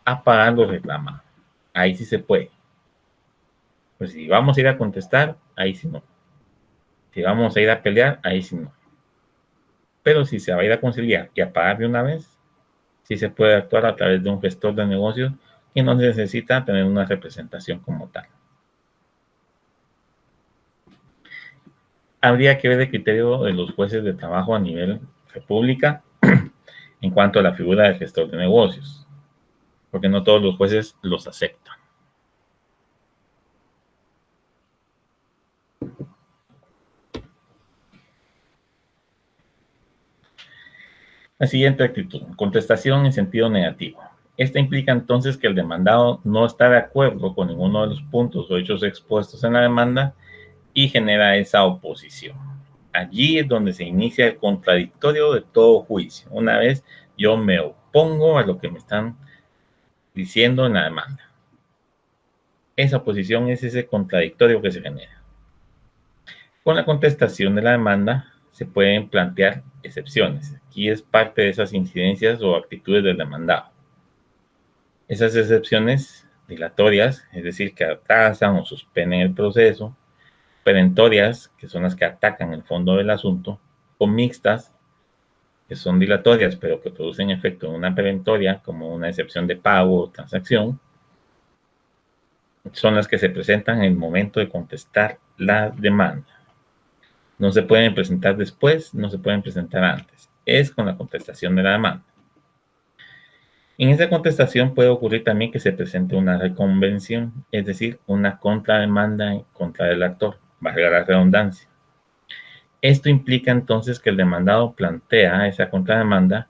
a pagar lo reclamado. Ahí sí se puede. Pues si vamos a ir a contestar, ahí sí no. Si vamos a ir a pelear, ahí sí no. Pero si se va a ir a conciliar y a pagar de una vez, sí se puede actuar a través de un gestor de negocios que no necesita tener una representación como tal. Habría que ver el criterio de los jueces de trabajo a nivel república en cuanto a la figura del gestor de negocios, porque no todos los jueces los aceptan. La siguiente actitud, contestación en sentido negativo. Esta implica entonces que el demandado no está de acuerdo con ninguno de los puntos o hechos expuestos en la demanda y genera esa oposición. Allí es donde se inicia el contradictorio de todo juicio. Una vez yo me opongo a lo que me están diciendo en la demanda. Esa oposición es ese contradictorio que se genera. Con la contestación de la demanda se pueden plantear excepciones. Aquí es parte de esas incidencias o actitudes del demandado. Esas excepciones dilatorias, es decir, que atrasan o suspenden el proceso, perentorias, que son las que atacan el fondo del asunto, o mixtas, que son dilatorias, pero que producen efecto en una perentoria, como una excepción de pago o transacción, son las que se presentan en el momento de contestar la demanda. No se pueden presentar después, no se pueden presentar antes. Es con la contestación de la demanda. En esa contestación puede ocurrir también que se presente una reconvención, es decir, una contrademanda en contra del actor, valga la redundancia. Esto implica entonces que el demandado plantea esa contrademanda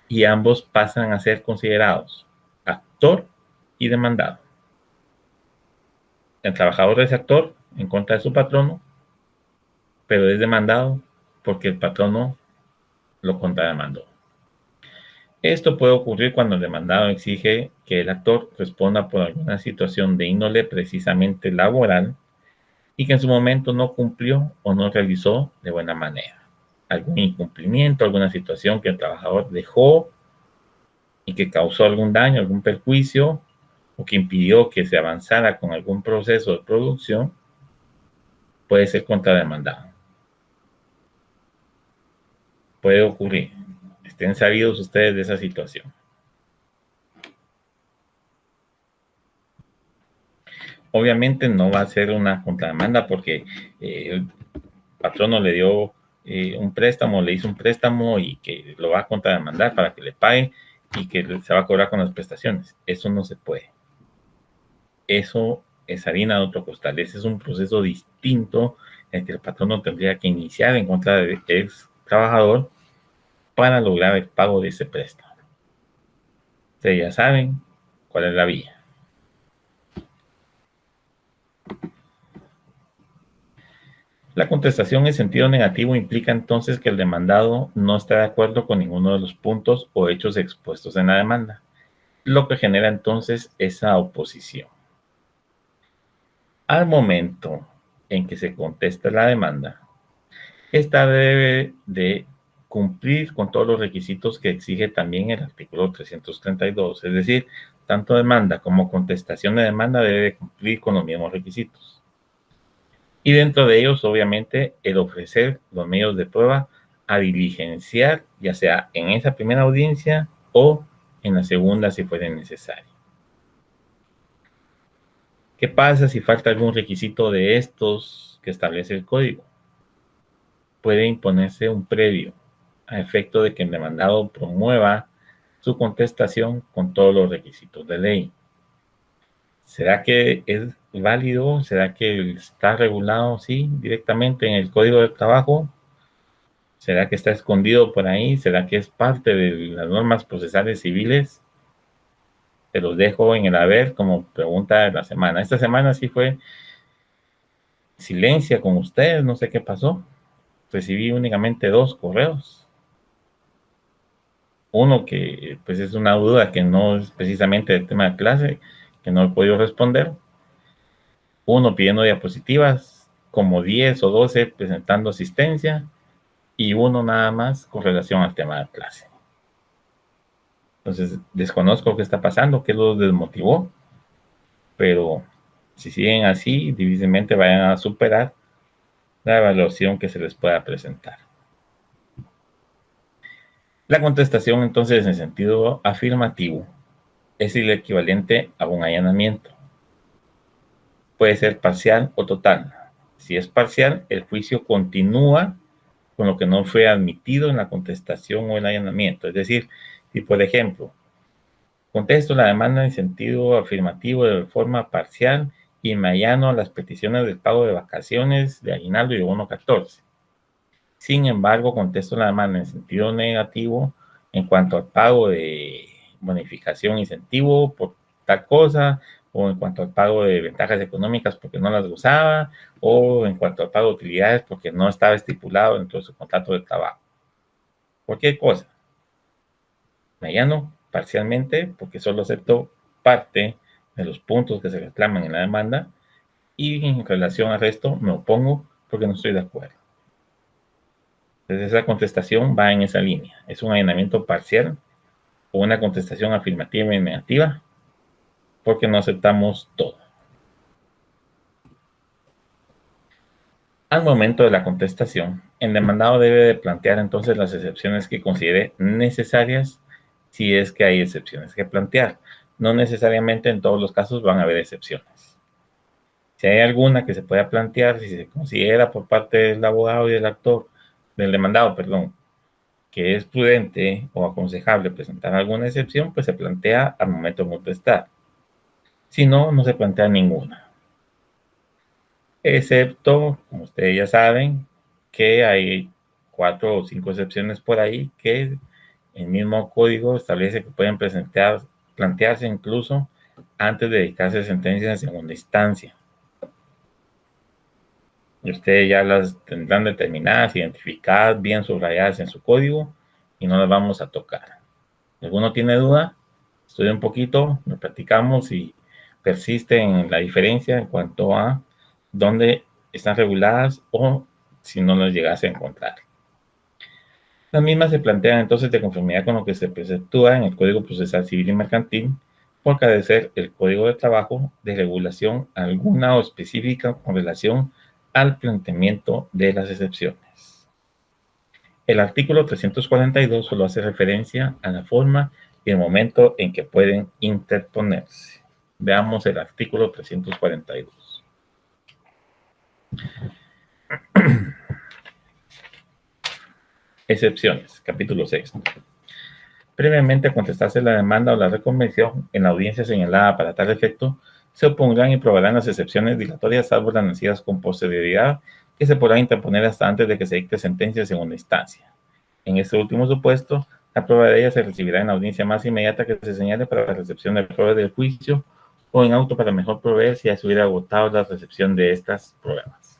y ambos pasan a ser considerados actor y demandado. El trabajador es actor en contra de su patrono, pero es demandado porque el patrono lo contrademandó. Esto puede ocurrir cuando el demandado exige que el actor responda por alguna situación de índole precisamente laboral y que en su momento no cumplió o no realizó de buena manera. Algún incumplimiento, alguna situación que el trabajador dejó y que causó algún daño, algún perjuicio o que impidió que se avanzara con algún proceso de producción, puede ser contrademandado. Puede ocurrir. Estén sabidos ustedes de esa situación. Obviamente no va a ser una contrademanda porque el patrono le dio un préstamo, le hizo un préstamo y que lo va a contrademandar para que le pague y que se va a cobrar con las prestaciones. Eso no se puede. Eso es harina de otro costal. Ese es un proceso distinto en que el patrono tendría que iniciar en contra del ex trabajador para lograr el pago de ese préstamo. Ustedes ya saben cuál es la vía. La contestación en sentido negativo implica entonces que el demandado no está de acuerdo con ninguno de los puntos o hechos expuestos en la demanda, lo que genera entonces esa oposición. Al momento en que se contesta la demanda, esta debe de cumplir con todos los requisitos que exige también el artículo 332, es decir, tanto demanda como contestación de demanda debe cumplir con los mismos requisitos. Y dentro de ellos, obviamente, el ofrecer los medios de prueba a diligenciar, ya sea en esa primera audiencia o en la segunda si fuera necesario. ¿Qué pasa si falta algún requisito de estos que establece el código? Puede imponerse un previo a efecto de que el demandado promueva su contestación con todos los requisitos de ley. ¿Será que es válido? ¿Será que está regulado, sí, directamente en el Código de Trabajo? ¿Será que está escondido por ahí? ¿Será que es parte de las normas procesales civiles? Te los dejo en el haber como pregunta de la semana. Esta semana sí fue silencio con ustedes, no sé qué pasó. Recibí únicamente 2 correos. Uno que pues es una duda que no es precisamente del tema de clase, que no he podido responder. Uno pidiendo diapositivas, como 10 o 12 presentando asistencia, y uno nada más con relación al tema de clase. Entonces, desconozco qué está pasando, qué los desmotivó, pero si siguen así, difícilmente vayan a superar la evaluación que se les pueda presentar. La contestación, entonces, en sentido afirmativo, es el equivalente a un allanamiento. Puede ser parcial o total. Si es parcial, el juicio continúa con lo que no fue admitido en la contestación o el allanamiento. Es decir, Si, por ejemplo, contesto la demanda en sentido afirmativo de forma parcial y me allano a las peticiones del pago de vacaciones, de aguinaldo y de bono 14. Sin embargo, contesto la demanda en sentido negativo en cuanto al pago de bonificación, incentivo por tal cosa, o en cuanto al pago de ventajas económicas porque no las gozaba, o en cuanto al pago de utilidades porque no estaba estipulado dentro de su contrato de trabajo. Cualquier cosa. Me allano parcialmente porque solo acepto parte de los puntos que se reclaman en la demanda y en relación al resto me opongo porque no estoy de acuerdo. Entonces esa contestación va en esa línea. Es un allanamiento parcial o una contestación afirmativa y negativa porque no aceptamos todo. Al momento de la contestación, el demandado debe de plantear entonces las excepciones que considere necesarias si es que hay excepciones que plantear. No necesariamente en todos los casos van a haber excepciones. Si hay alguna que se pueda plantear, si se considera por parte del abogado y del demandado, perdón, que es prudente o aconsejable presentar alguna excepción, pues se plantea al momento de contestar. Si no, no se plantea ninguna. Excepto, como ustedes ya saben, que hay 4 o 5 excepciones por ahí que el mismo código establece que pueden plantearse incluso antes de dictarse sentencias en segunda instancia. Y ustedes ya las tendrán determinadas, identificadas, bien subrayadas en su código y no las vamos a tocar. Si alguno tiene duda, estudia un poquito, lo platicamos y persiste en la diferencia en cuanto a dónde están reguladas o si no las llegase a encontrar. Las mismas se plantean entonces de conformidad con lo que se preceptúa en el Código Procesal Civil y Mercantil por carecer el Código de Trabajo de regulación alguna o específica con relación al planteamiento de las excepciones. El artículo 342 solo hace referencia a la forma y el momento en que pueden interponerse. Veamos el artículo 342. Excepciones, capítulo 6. Previamente a contestarse la demanda o la reconvención en la audiencia señalada para tal efecto, se opondrán y probarán las excepciones dilatorias, salvo las nacidas con posterioridad, que se podrán interponer hasta antes de que se dicte sentencia en segunda instancia. En este último supuesto, la prueba de ella se recibirá en la audiencia más inmediata que se señale para la recepción de pruebas del juicio o en auto para mejor proveer si ya se hubiera agotado la recepción de estas pruebas.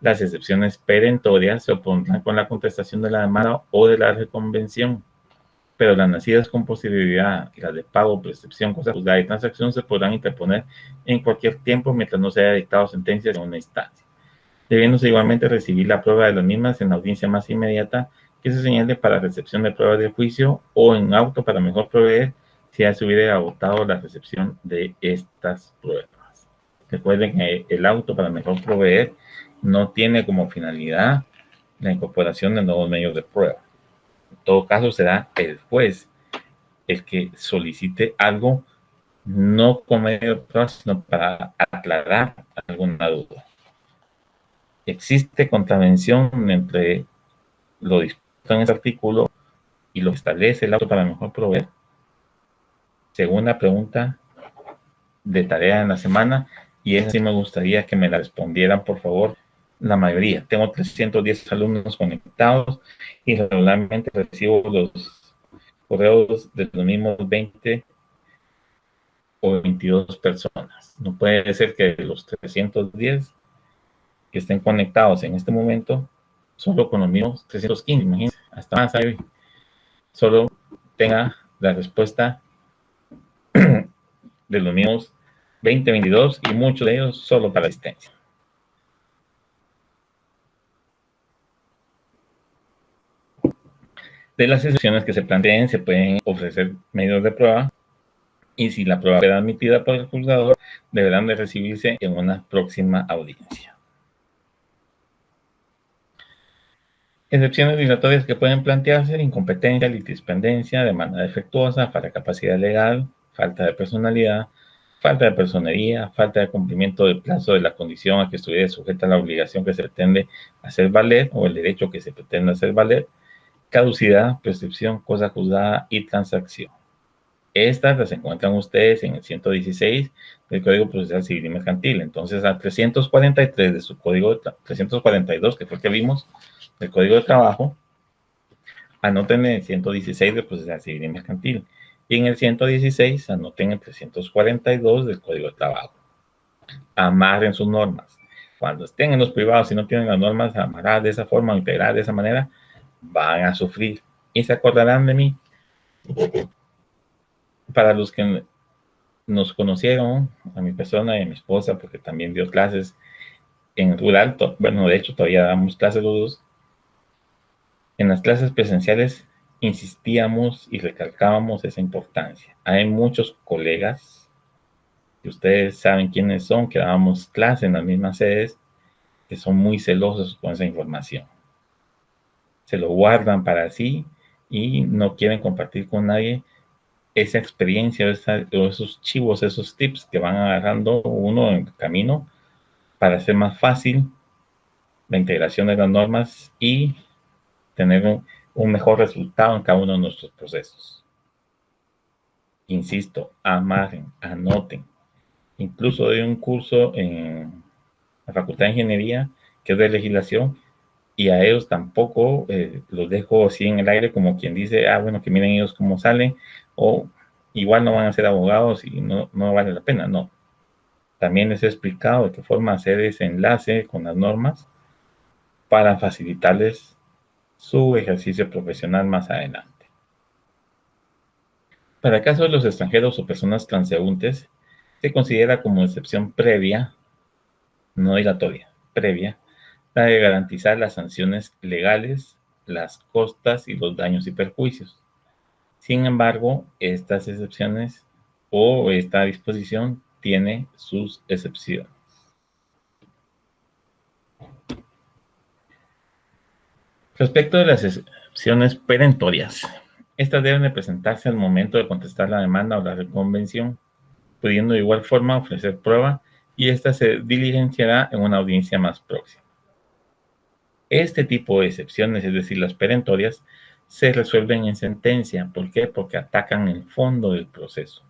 Las excepciones perentorias se opondrán con la contestación de la demanda o de la reconvención, pero las nacidas con posterioridad y las de pago, prescripción, cosa juzgada y transacción se podrán interponer en cualquier tiempo mientras no se haya dictado sentencia en una instancia, debiéndose igualmente recibir la prueba de las mismas en la audiencia más inmediata que se señale para recepción de pruebas del juicio o en auto para mejor proveer si ya se hubiera agotado la recepción de estas pruebas. Recuerden que el auto para mejor proveer no tiene como finalidad la incorporación de nuevos medios de prueba. En todo caso, será el juez el que solicite algo, no con medio de prueba, sino para aclarar alguna duda. Existe contravención entre lo dispuesto en este artículo y lo que establece el auto para mejor proveer. Segunda pregunta de tarea en la semana, y esa sí me gustaría que me la respondieran, por favor, la mayoría. Tengo 310 alumnos conectados y regularmente recibo los correos de los mismos 20 o 22 personas. No puede ser que los 310 que estén conectados en este momento, solo con los mismos 315, imagínense, hasta más hay, solo tenga la respuesta de los mismos 20, 22 y muchos de ellos solo para asistencia. De las excepciones que se planteen, se pueden ofrecer medios de prueba y si la prueba queda admitida por el juzgador, deberán de recibirse en una próxima audiencia. Excepciones dilatorias que pueden plantearse: incompetencia, litispendencia, demanda defectuosa, falta de capacidad legal, falta de personalidad, falta de personería, falta de cumplimiento del plazo de la condición a que estuviera sujeta la obligación que se pretende hacer valer o el derecho que se pretende hacer valer, caducidad, prescripción, cosa juzgada y transacción. Estas las encuentran ustedes en el 116 del Código Procesal Civil y Mercantil. Entonces, a 343 de su código, 342, que fue el que vimos, del Código de Trabajo, anoten el 116 del Procesal Civil y Mercantil. Y en el 116 anoten el 342 del Código de Trabajo. Amarren sus normas. Cuando estén en los privados y no tienen las normas amarradas de esa forma o integradas de esa manera, van a sufrir. Y se acordarán de mí. Para los que nos conocieron, a mi persona y a mi esposa, porque también dio clases en rural, bueno, de hecho todavía damos clases los dos. En las clases presenciales insistíamos y recalcábamos esa importancia. Hay muchos colegas, que ustedes saben quiénes son, que dábamos clases en las mismas sedes, que son muy celosos con esa información. Se lo guardan para sí y no quieren compartir con nadie esa experiencia o esos chivos, esos tips que van agarrando uno en el camino para hacer más fácil la integración de las normas y tener un mejor resultado en cada uno de nuestros procesos. Insisto, amarren, anoten. Incluso doy un curso en la Facultad de Ingeniería que es de legislación y a ellos tampoco los dejo así en el aire como quien dice, bueno, que miren ellos cómo salen o igual no van a ser abogados y no vale la pena. No, también les he explicado de qué forma hacer ese enlace con las normas para facilitarles su ejercicio profesional más adelante. Para el caso de los extranjeros o personas transeúntes, se considera como excepción previa, no dilatoria, previa, la de garantizar las sanciones legales, las costas y los daños y perjuicios. Sin embargo, estas excepciones o esta disposición tiene sus excepciones. Respecto de las excepciones perentorias, estas deben de presentarse al momento de contestar la demanda o la reconvención, pudiendo de igual forma ofrecer prueba y esta se diligenciará en una audiencia más próxima. Este tipo de excepciones, es decir, las perentorias, se resuelven en sentencia. ¿Por qué? Porque atacan el fondo del proceso,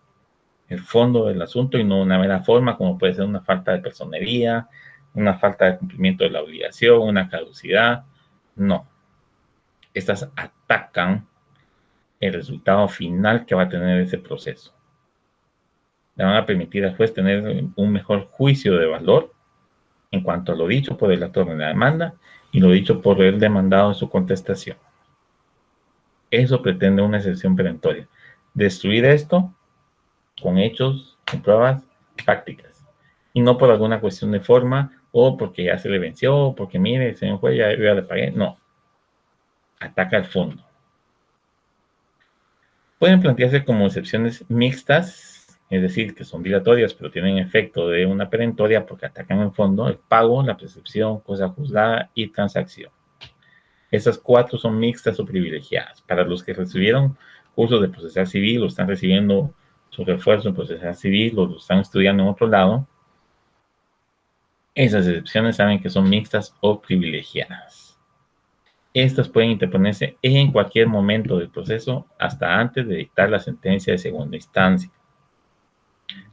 el fondo del asunto y no una mera forma, como puede ser una falta de personería, una falta de cumplimiento de la obligación, una caducidad. No. Estas atacan el resultado final que va a tener ese proceso. Le van a permitir al juez tener un mejor juicio de valor en cuanto a lo dicho por el actor en la demanda y lo dicho por el demandado en su contestación. Eso pretende una excepción perentoria. Destruir esto con hechos, con pruebas prácticas. Y no por alguna cuestión de forma o porque ya se le venció, o porque mire, señor juez, ya le pagué. No. Ataca al fondo. Pueden plantearse como excepciones mixtas, es decir, que son dilatorias, pero tienen efecto de una perentoria porque atacan el fondo, el pago, la prescripción, cosa juzgada y transacción. Esas cuatro son mixtas o privilegiadas. Para los que recibieron cursos de procesal civil o están recibiendo su refuerzo en procesal civil o lo están estudiando en otro lado, esas excepciones saben que son mixtas o privilegiadas. Estas pueden interponerse en cualquier momento del proceso hasta antes de dictar la sentencia de segunda instancia.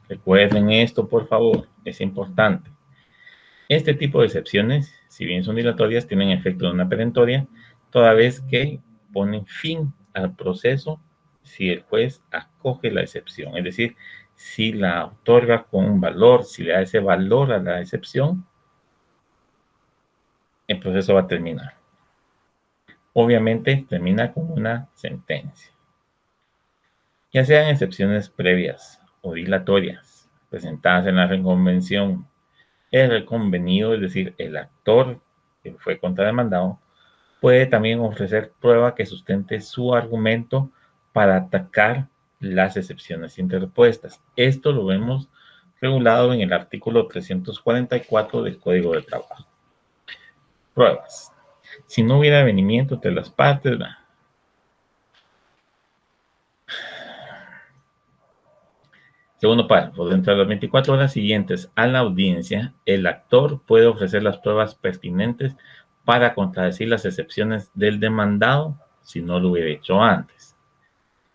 Recuerden esto, por favor, es importante. Este tipo de excepciones, si bien son dilatorias, tienen efecto de una perentoria, toda vez que ponen fin al proceso si el juez acoge la excepción, es decir, si la otorga con un valor, si le da ese valor a la excepción, el proceso va a terminar. Obviamente termina con una sentencia. Ya sean excepciones previas o dilatorias, presentadas en la reconvención, el reconvenido, es decir, el actor que fue contrademandado, puede también ofrecer prueba que sustente su argumento para atacar las excepciones interpuestas. Esto lo vemos regulado en el artículo 344 del Código de Trabajo. Pruebas. Si no hubiera avenimiento entre las partes, segundo párrafo, dentro de las 24 horas siguientes a la audiencia, el actor puede ofrecer las pruebas pertinentes para contradecir las excepciones del demandado si no lo hubiera hecho antes.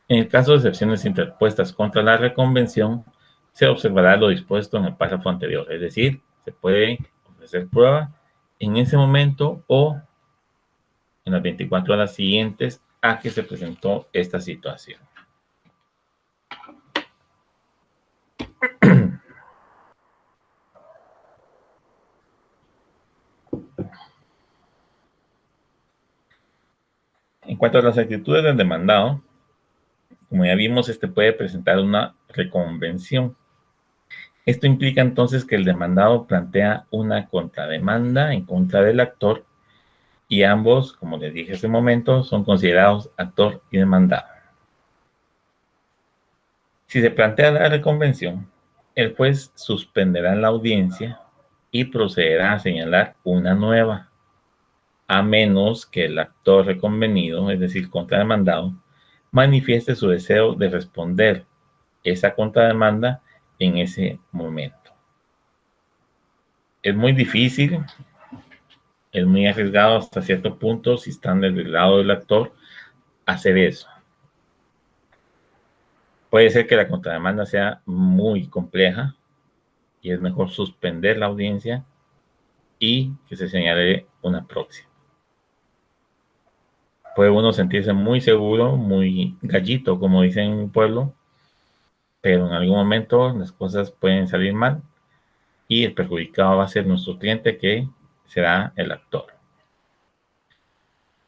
En el caso de excepciones interpuestas contra la reconvención, se observará lo dispuesto en el párrafo anterior, es decir, se puede ofrecer prueba en ese momento o en las 24 horas siguientes a que se presentó esta situación. En cuanto a las actitudes del demandado, como ya vimos, este puede presentar una reconvención. Esto implica entonces que el demandado plantea una contrademanda en contra del actor y ambos, como les dije hace un momento, son considerados actor y demandado. Si se plantea la reconvención, el juez suspenderá la audiencia y procederá a señalar una nueva, a menos que el actor reconvenido, es decir, contrademandado, manifieste su deseo de responder esa contrademanda en ese momento. Es muy difícil, es muy arriesgado hasta cierto punto, si están del lado del actor, hacer eso. Puede ser que la contrademanda sea muy compleja y es mejor suspender la audiencia y que se señale una próxima. Puede uno sentirse muy seguro, muy gallito, como dicen en mi pueblo, pero en algún momento las cosas pueden salir mal y el perjudicado va a ser nuestro cliente, que será el actor.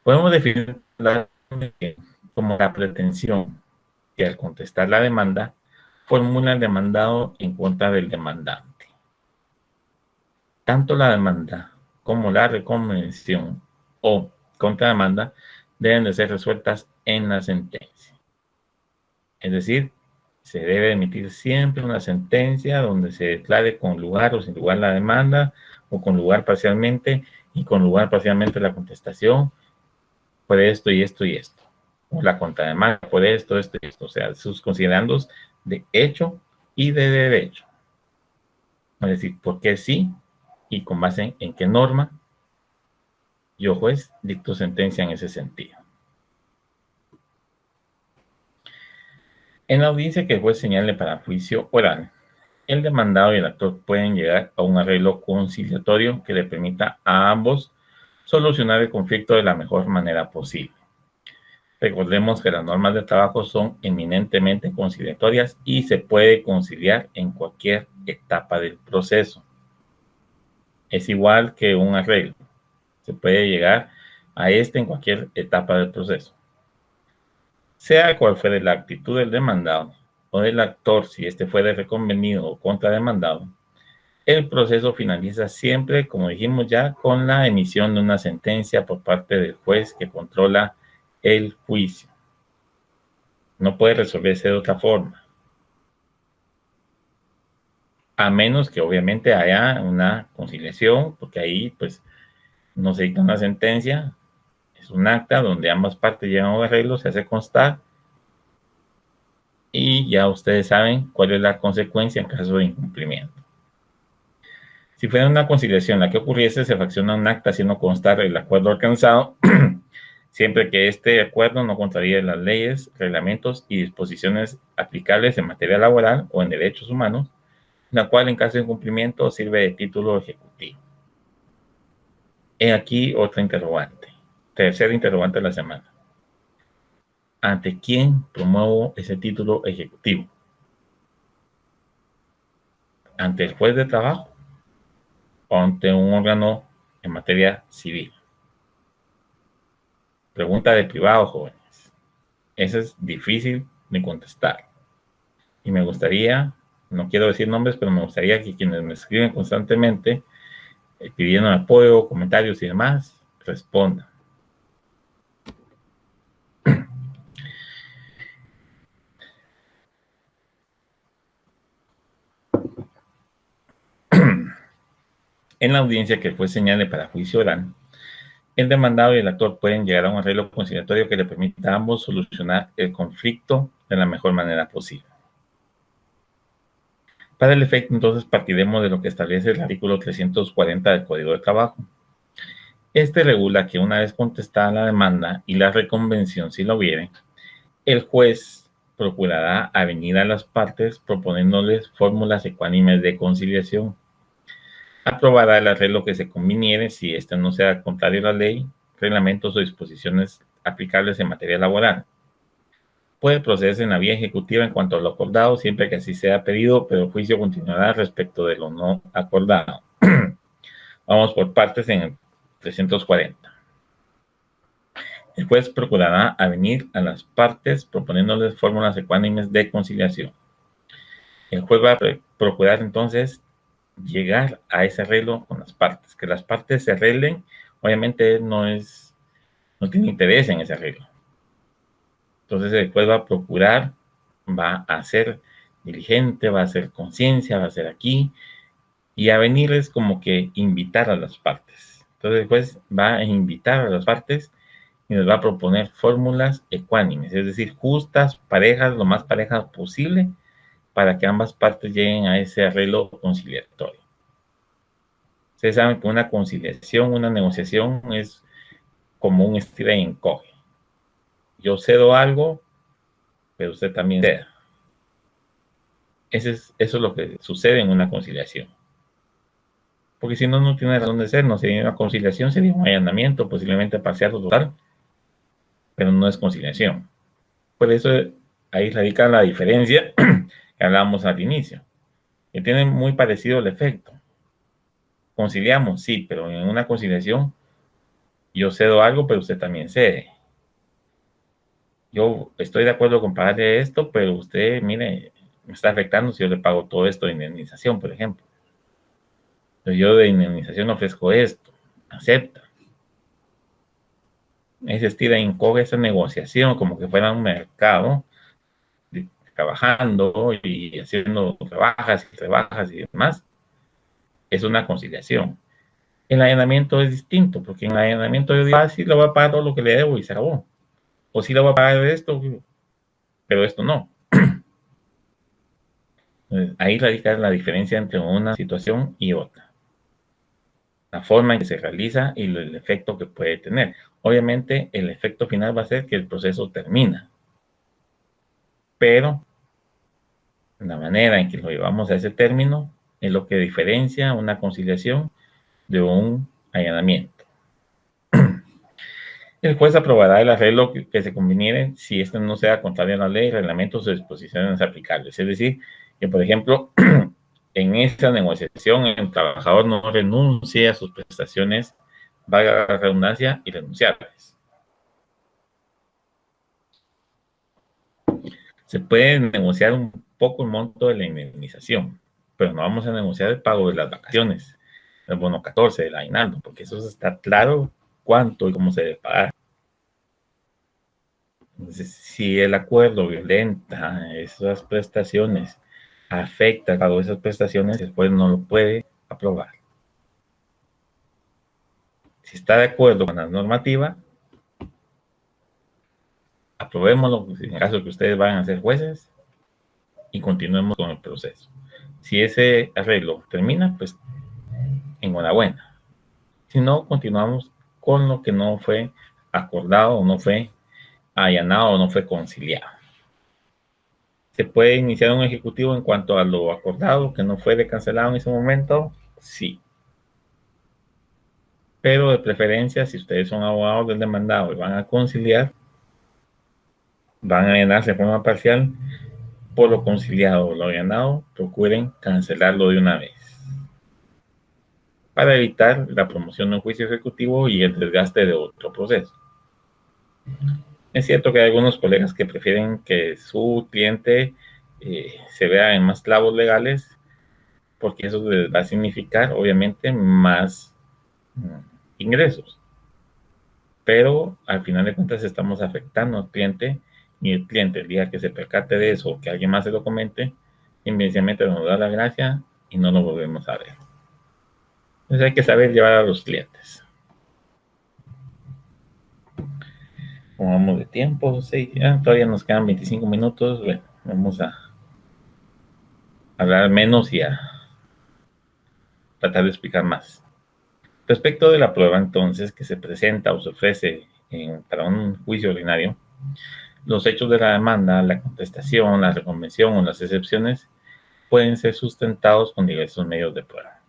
Podemos definir como la pretensión que al contestar la demanda formula el demandado en contra del demandante. Tanto la demanda como la reconvención o contrademanda deben de ser resueltas en la sentencia. Es decir, se debe emitir siempre una sentencia donde se declare con lugar o sin lugar la demanda, o con lugar parcialmente y con lugar parcialmente la contestación por esto y esto y esto, o la contrademanda por esto, esto y esto, o sea, sus considerandos de hecho y de derecho. Es decir, por qué sí y con base en qué norma yo, juez, dicto sentencia en ese sentido. En la audiencia que el juez señale para juicio oral, el demandado y el actor pueden llegar a un arreglo conciliatorio que le permita a ambos solucionar el conflicto de la mejor manera posible. Recordemos que las normas de trabajo son eminentemente conciliatorias y se puede conciliar en cualquier etapa del proceso. Es igual que un arreglo. Se puede llegar a en cualquier etapa del proceso. Sea cual fuere la actitud del demandado o del actor, si este fuere reconvenido o contrademandado, el proceso finaliza siempre, como dijimos ya, con la emisión de una sentencia por parte del juez que controla el juicio. No puede resolverse de otra forma, a menos que obviamente haya una conciliación, porque ahí pues no se dicta una sentencia, es un acta donde ambas partes llegan a un arreglo, se hace constar y ya ustedes saben cuál es la consecuencia en caso de incumplimiento. Si fuera una conciliación la que ocurriese, se fracciona un acta haciendo constar el acuerdo alcanzado, siempre que este acuerdo no contraríe las leyes, reglamentos y disposiciones aplicables en materia laboral o en derechos humanos, la cual en caso de incumplimiento sirve de título ejecutivo. He aquí otra interrogante, tercera interrogante de la semana. ¿Ante quién promuevo ese título ejecutivo? ¿Ante el juez de trabajo o ante un órgano en materia civil? Pregunta de privado, jóvenes. Esa es difícil de contestar. Y me gustaría, no quiero decir nombres, pero me gustaría que quienes me escriben constantemente pidiendo apoyo, comentarios y demás, respondan. En la audiencia que el juez señale para juicio oral, el demandado y el actor pueden llegar a un arreglo conciliatorio que le permita a ambos solucionar el conflicto de la mejor manera posible. Para el efecto, entonces, partiremos de lo que establece el artículo 340 del Código de Trabajo. Este regula que una vez contestada la demanda y la reconvención si lo hubiere, el juez procurará avenir a las partes proponiéndoles fórmulas ecuánimes de conciliación. Aprobará el arreglo que se conviniere si éste no sea contrario a la ley, reglamentos o disposiciones aplicables en materia laboral. Puede procederse en la vía ejecutiva en cuanto a lo acordado, siempre que así sea pedido, pero el juicio continuará respecto de lo no acordado. Vamos por partes en el 340. El juez procurará avenir a las partes proponiéndoles fórmulas ecuánimes de conciliación. El juez va a procurar entonces llegar a ese arreglo con las partes. Que las partes se arreglen, obviamente no tiene interés en ese arreglo. Entonces el juez va a procurar, va a ser diligente, va a hacer conciencia, va a ser aquí, y a venir es como que invitar a las partes. Entonces el juez va a invitar a las partes y nos va a proponer fórmulas ecuánimes, es decir, justas, parejas, lo más parejas posible, para que ambas partes lleguen a ese arreglo conciliatorio. Ustedes saben que una conciliación, una negociación es como un estira y encoge. Yo cedo algo, pero usted también ceda. Eso es lo que sucede en una conciliación. Porque si no, no tiene razón de ser. No sería una conciliación, sería un allanamiento, posiblemente parcial o total, pero no es conciliación. Por eso ahí radica la diferencia que hablábamos al inicio, que tiene muy parecido el efecto. Conciliamos, sí, pero en una conciliación yo cedo algo, pero usted también cede. Yo estoy de acuerdo con pagarle esto, pero usted, mire, me está afectando si yo le pago todo esto de indemnización, por ejemplo. Entonces yo de indemnización ofrezco esto, acepta. Ese estira y encoge, esa negociación, como que fuera un mercado, trabajando y haciendo rebajas y demás, es una conciliación. El allanamiento es distinto, porque en el allanamiento yo digo, sí, le voy a pagar todo lo que le debo y se acabó. O sí le voy a pagar esto, pero esto no. Ahí radica la diferencia entre una situación y otra. La forma en que se realiza y el efecto que puede tener. Obviamente, el efecto final va a ser que el proceso termina. Pero la manera en que lo llevamos a ese término es lo que diferencia una conciliación de un allanamiento. El juez aprobará el arreglo que se conviniere si este no sea contrario a la ley, reglamentos o disposiciones aplicables. Es decir, que por ejemplo, en esta negociación el trabajador no renuncie a sus prestaciones, valga la redundancia, irrenunciables. Se puede negociar un poco el monto de la indemnización, pero no vamos a negociar el pago de las vacaciones, el bono 14, el aguinaldo, porque eso está claro cuánto y cómo se debe pagar. Entonces, si el acuerdo violenta esas prestaciones, afecta el pago de esas prestaciones, el juez no lo puede aprobar. Si está de acuerdo con la normativa, aprobémoslo en caso de que ustedes vayan a ser jueces y continuemos con el proceso. Si ese arreglo termina, pues enhorabuena. Si no, continuamos con lo que no fue acordado o no fue allanado o no fue conciliado. ¿Se puede iniciar un ejecutivo en cuanto a lo acordado que no fue cancelado en ese momento? Sí. Pero de preferencia, si ustedes son abogados del demandado y van a conciliar, van a allanarse de forma parcial, por lo conciliado o lo allanado, procuren cancelarlo de una vez para evitar la promoción de un juicio ejecutivo y el desgaste de otro proceso. Es cierto que hay algunos colegas que prefieren que su cliente se vea en más clavos legales porque eso les va a significar, obviamente, más ingresos. Pero al final de cuentas estamos afectando al cliente y el cliente, el día que se percate de eso o que alguien más se lo comente, inmediatamente nos da la gracia y no lo volvemos a ver. Entonces hay que saber llevar a los clientes. Como vamos de tiempo, sí, todavía nos quedan 25 minutos. Bueno, vamos a hablar menos y a tratar de explicar más. Respecto de la prueba, entonces, que se presenta o se ofrece para un juicio ordinario, los hechos de la demanda, la contestación, la reconvención o las excepciones pueden ser sustentados con diversos medios de prueba,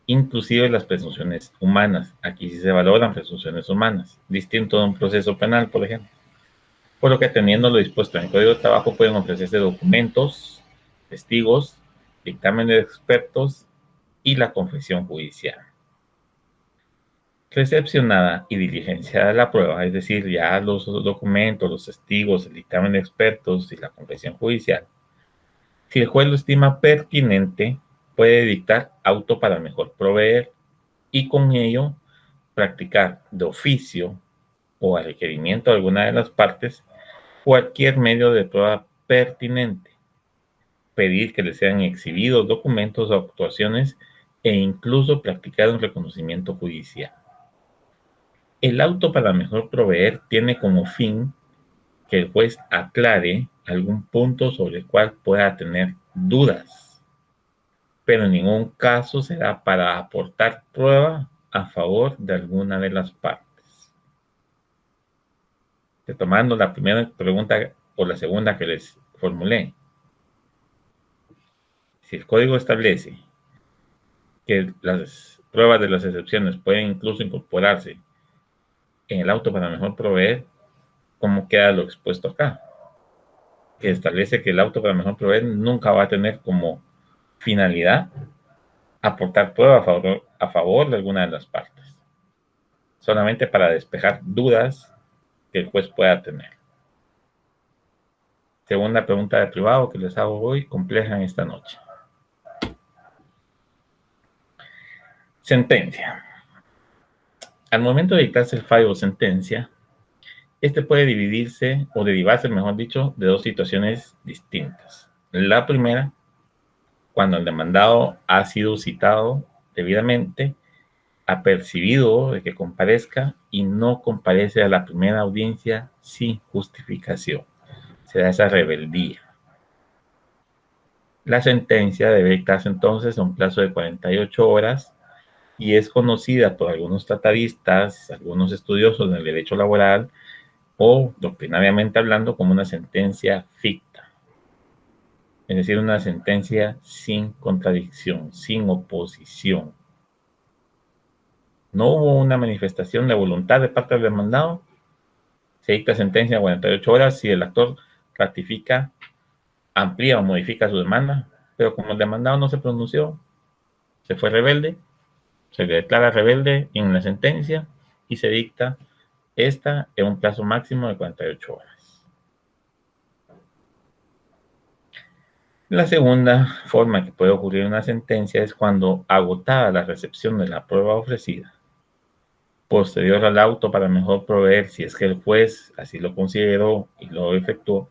inclusive las presunciones humanas. Aquí sí se valoran presunciones humanas, distinto de un proceso penal, por ejemplo. Por lo que, teniendo lo dispuesto en el Código de Trabajo, pueden ofrecerse documentos, testigos, dictámenes de expertos y la confesión judicial. Recepcionada y diligenciada la prueba, es decir, ya los documentos, los testigos, el dictamen de expertos y la confesión judicial, si el juez lo estima pertinente, puede dictar auto para mejor proveer y con ello practicar de oficio o a requerimiento de alguna de las partes cualquier medio de prueba pertinente, pedir que le sean exhibidos documentos o actuaciones e incluso practicar un reconocimiento judicial. El auto para mejor proveer tiene como fin que el juez aclare algún punto sobre el cual pueda tener dudas, pero en ningún caso será para aportar prueba a favor de alguna de las partes. Retomando la primera pregunta o la segunda que les formulé, si el código establece que las pruebas de las excepciones pueden incluso incorporarse en el auto para mejor proveer, ¿cómo queda lo expuesto acá? Que establece que el auto para mejor proveer nunca va a tener como finalidad aportar prueba a favor de alguna de las partes, solamente para despejar dudas que el juez pueda tener. Segunda pregunta de privado que les hago hoy, compleja en esta noche. Sentencia. Al momento de dictarse el fallo o sentencia, este puede dividirse o derivarse, mejor dicho, de dos situaciones distintas. La primera, cuando el demandado ha sido citado debidamente, apercibido de que comparezca y no comparece a la primera audiencia sin justificación. Se da esa rebeldía. La sentencia debe dictarse entonces a un plazo de 48 horas y es conocida por algunos tratadistas, algunos estudiosos del derecho laboral o doctrinariamente hablando como una sentencia ficta, es decir, una sentencia sin contradicción, sin oposición. No hubo una manifestación de voluntad de parte del demandado, se dicta sentencia en 48 horas si el actor ratifica, amplía o modifica su demanda, pero como el demandado no se pronunció, se fue rebelde, se le declara rebelde en la sentencia y se dicta esta en un plazo máximo de 48 horas. La segunda forma que puede ocurrir una sentencia es cuando, agotada la recepción de la prueba ofrecida, posterior al auto para mejor proveer, si es que el juez así lo consideró y lo efectuó,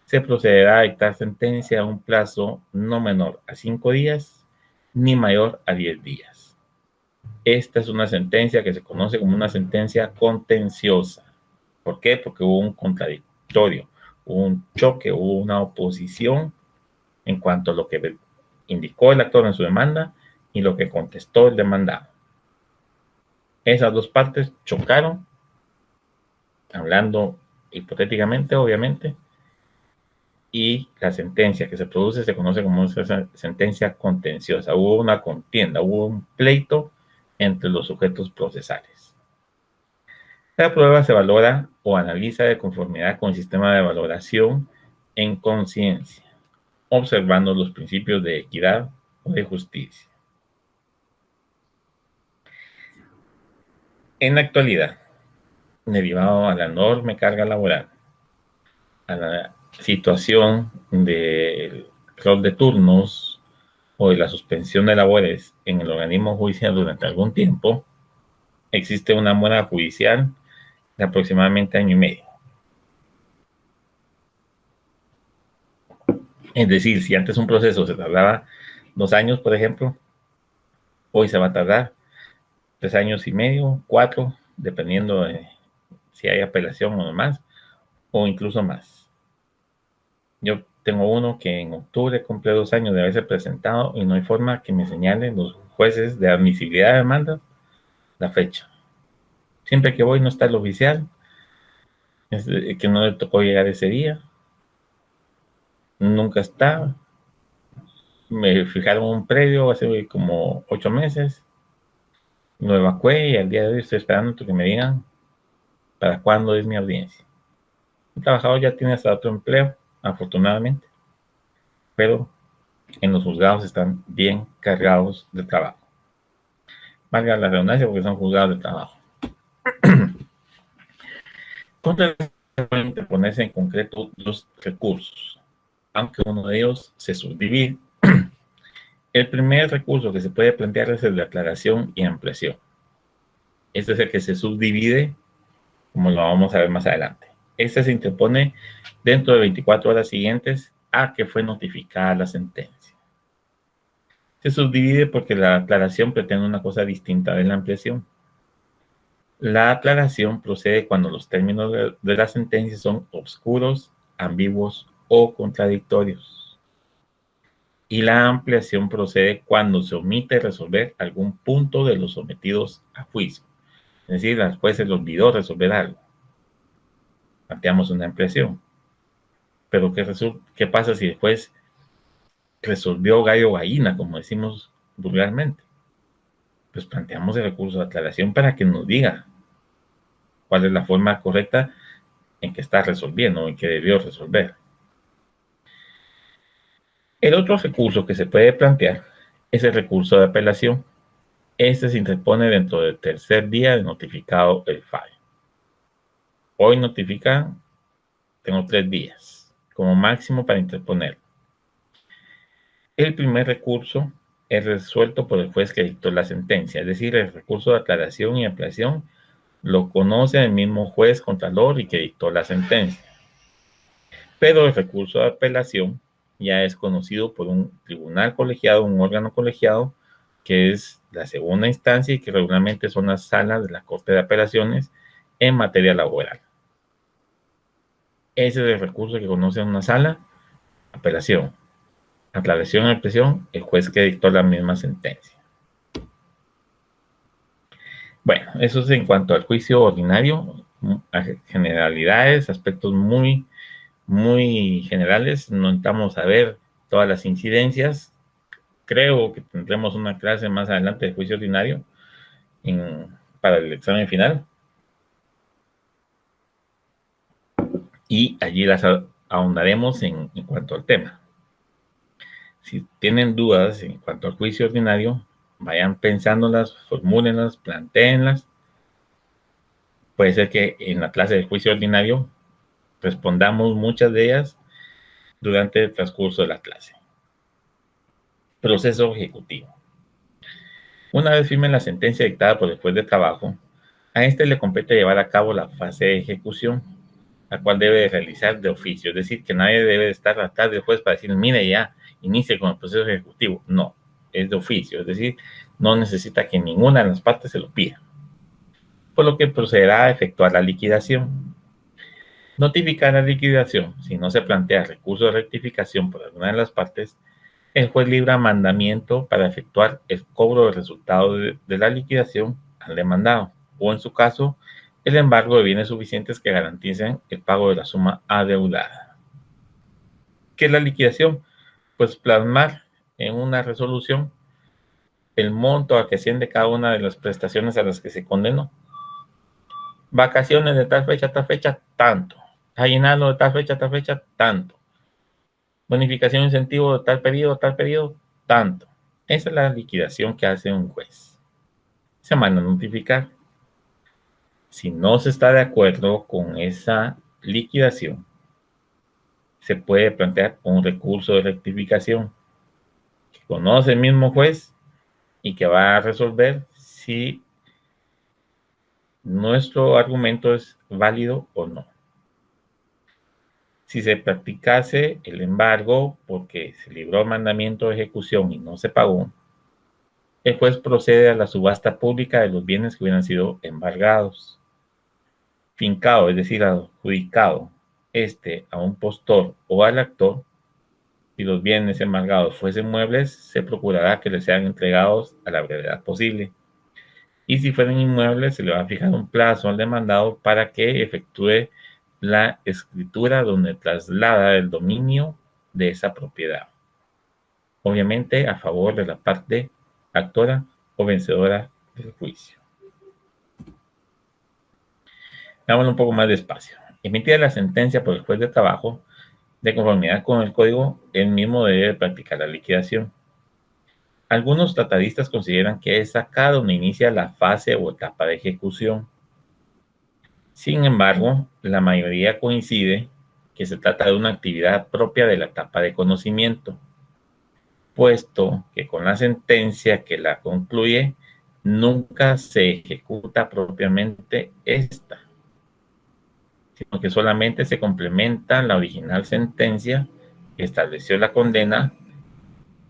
se procederá a dictar sentencia a un plazo no menor a 5 días ni mayor a 10 días. Esta es una sentencia que se conoce como una sentencia contenciosa. ¿Por qué? Porque hubo un contradictorio, hubo un choque, hubo una oposición en cuanto a lo que indicó el actor en su demanda y lo que contestó el demandado. Esas dos partes chocaron, hablando hipotéticamente, obviamente, y la sentencia que se produce se conoce como esa sentencia contenciosa. Hubo una contienda, hubo un pleito entre los sujetos procesales. La prueba se valora o analiza de conformidad con el sistema de valoración en conciencia, observando los principios de equidad o de justicia. En la actualidad, derivado a la enorme carga laboral, a la situación del rol de turnos o de la suspensión de labores en el organismo judicial durante algún tiempo, existe una mora judicial de aproximadamente año y medio. Es decir, si antes un proceso se tardaba 2 años, por ejemplo, hoy se va a tardar 3 años y medio, 4, dependiendo de si hay apelación o más, o incluso más. Yo tengo uno que en octubre cumple 2 años de haberse presentado y no hay forma que me señalen los jueces de admisibilidad de demandas la fecha. Siempre que voy no está el oficial, es que no le tocó llegar ese día, nunca está. Me fijaron un predio hace como 8 meses, lo evacué y al día de hoy estoy esperando que me digan para cuándo es mi audiencia. El trabajador ya tiene hasta otro empleo, afortunadamente, pero en los juzgados están bien cargados de trabajo. Valga la redundancia porque son juzgados de trabajo. Contra pueden interponerse en concreto dos recursos, aunque uno de ellos se subdivide. El primer recurso que se puede plantear es el de aclaración y ampliación. Este es el que se subdivide, como lo vamos a ver más adelante. Este se interpone dentro de 24 horas siguientes a que fue notificada la sentencia. Se subdivide porque la aclaración pretende una cosa distinta de la ampliación. La aclaración procede cuando los términos de la sentencia son oscuros, ambiguos o contradictorios. Y la ampliación procede cuando se omite resolver algún punto de los sometidos a juicio. Es decir, al juez se le olvidó resolver algo. Planteamos una ampliación. Pero ¿qué pasa si el juez resolvió gallo gallina, como decimos vulgarmente? Pues planteamos el recurso de aclaración para que nos diga cuál es la forma correcta en que está resolviendo o en que debió resolver. El otro recurso que se puede plantear es el recurso de apelación. Este se interpone dentro del tercer día de notificado el fallo. Hoy notifican, tengo 3 días como máximo para interponer. El primer recurso es resuelto por el juez que dictó la sentencia, es decir, el recurso de aclaración y ampliación lo conoce el mismo juez contralor y que dictó la sentencia. Pero el recurso de apelación ya es conocido por un tribunal colegiado, un órgano colegiado, que es la segunda instancia y que regularmente son las salas de la Corte de Apelaciones en materia laboral. Ese es el recurso que conoce una sala, apelación. Aclaración y ampliación, el juez que dictó la misma sentencia. Bueno, eso es en cuanto al juicio ordinario, generalidades, aspectos muy generales. No entramos a ver todas las incidencias. Creo que tendremos una clase más adelante de juicio ordinario para el examen final. Y allí las ahondaremos en cuanto al tema. Si tienen dudas en cuanto al juicio ordinario, vayan pensándolas, formúlenlas, plantéenlas. Puede ser que en la clase de juicio ordinario respondamos muchas de ellas durante el transcurso de la clase. Proceso ejecutivo. Una vez firme la sentencia dictada por el juez de trabajo, a este le compete llevar a cabo la fase de ejecución, la cual debe realizar de oficio. Es decir, que nadie debe estar atrás del juez para decir, mire, ya, inicie con el proceso ejecutivo. No, es de oficio. Es decir, no necesita que ninguna de las partes se lo pida. Por lo que procederá a efectuar la liquidación. Notificar la liquidación. Si no se plantea recurso de rectificación por alguna de las partes, el juez libra mandamiento para efectuar el cobro del resultado de la liquidación al demandado, o en su caso, el embargo de bienes suficientes que garanticen el pago de la suma adeudada. ¿Qué es la liquidación? Pues plasmar en una resolución el monto a que asciende cada una de las prestaciones a las que se condenó. Vacaciones de tal fecha a tal fecha, tanto. Aguinaldo de tal fecha a tal fecha, tanto. Bonificación incentivo de tal periodo, tanto. Esa es la liquidación que hace un juez. Se manda a notificar. Si no se está de acuerdo con esa liquidación, se puede plantear un recurso de rectificación que conoce el mismo juez y que va a resolver si nuestro argumento es válido o no. Si se practicase el embargo porque se libró el mandamiento de ejecución y no se pagó, el juez procede a la subasta pública de los bienes que hubieran sido embargados. Fincado, es decir, adjudicado a un postor o al actor, si los bienes embargados fuesen muebles, se procurará que les sean entregados a la brevedad posible. Y si fueran inmuebles, se le va a fijar un plazo al demandado para que efectúe la escritura donde traslada el dominio de esa propiedad. Obviamente a favor de la parte actora o vencedora del juicio. Vámonos un poco más despacio. Emitida la sentencia por el juez de trabajo, de conformidad con el código, él mismo debe practicar la liquidación. Algunos tratadistas consideran que es acá donde inicia la fase o etapa de ejecución. Sin embargo, la mayoría coincide que se trata de una actividad propia de la etapa de conocimiento, puesto que con la sentencia que la concluye nunca se ejecuta propiamente esta, sino que solamente se complementa la original sentencia que estableció la condena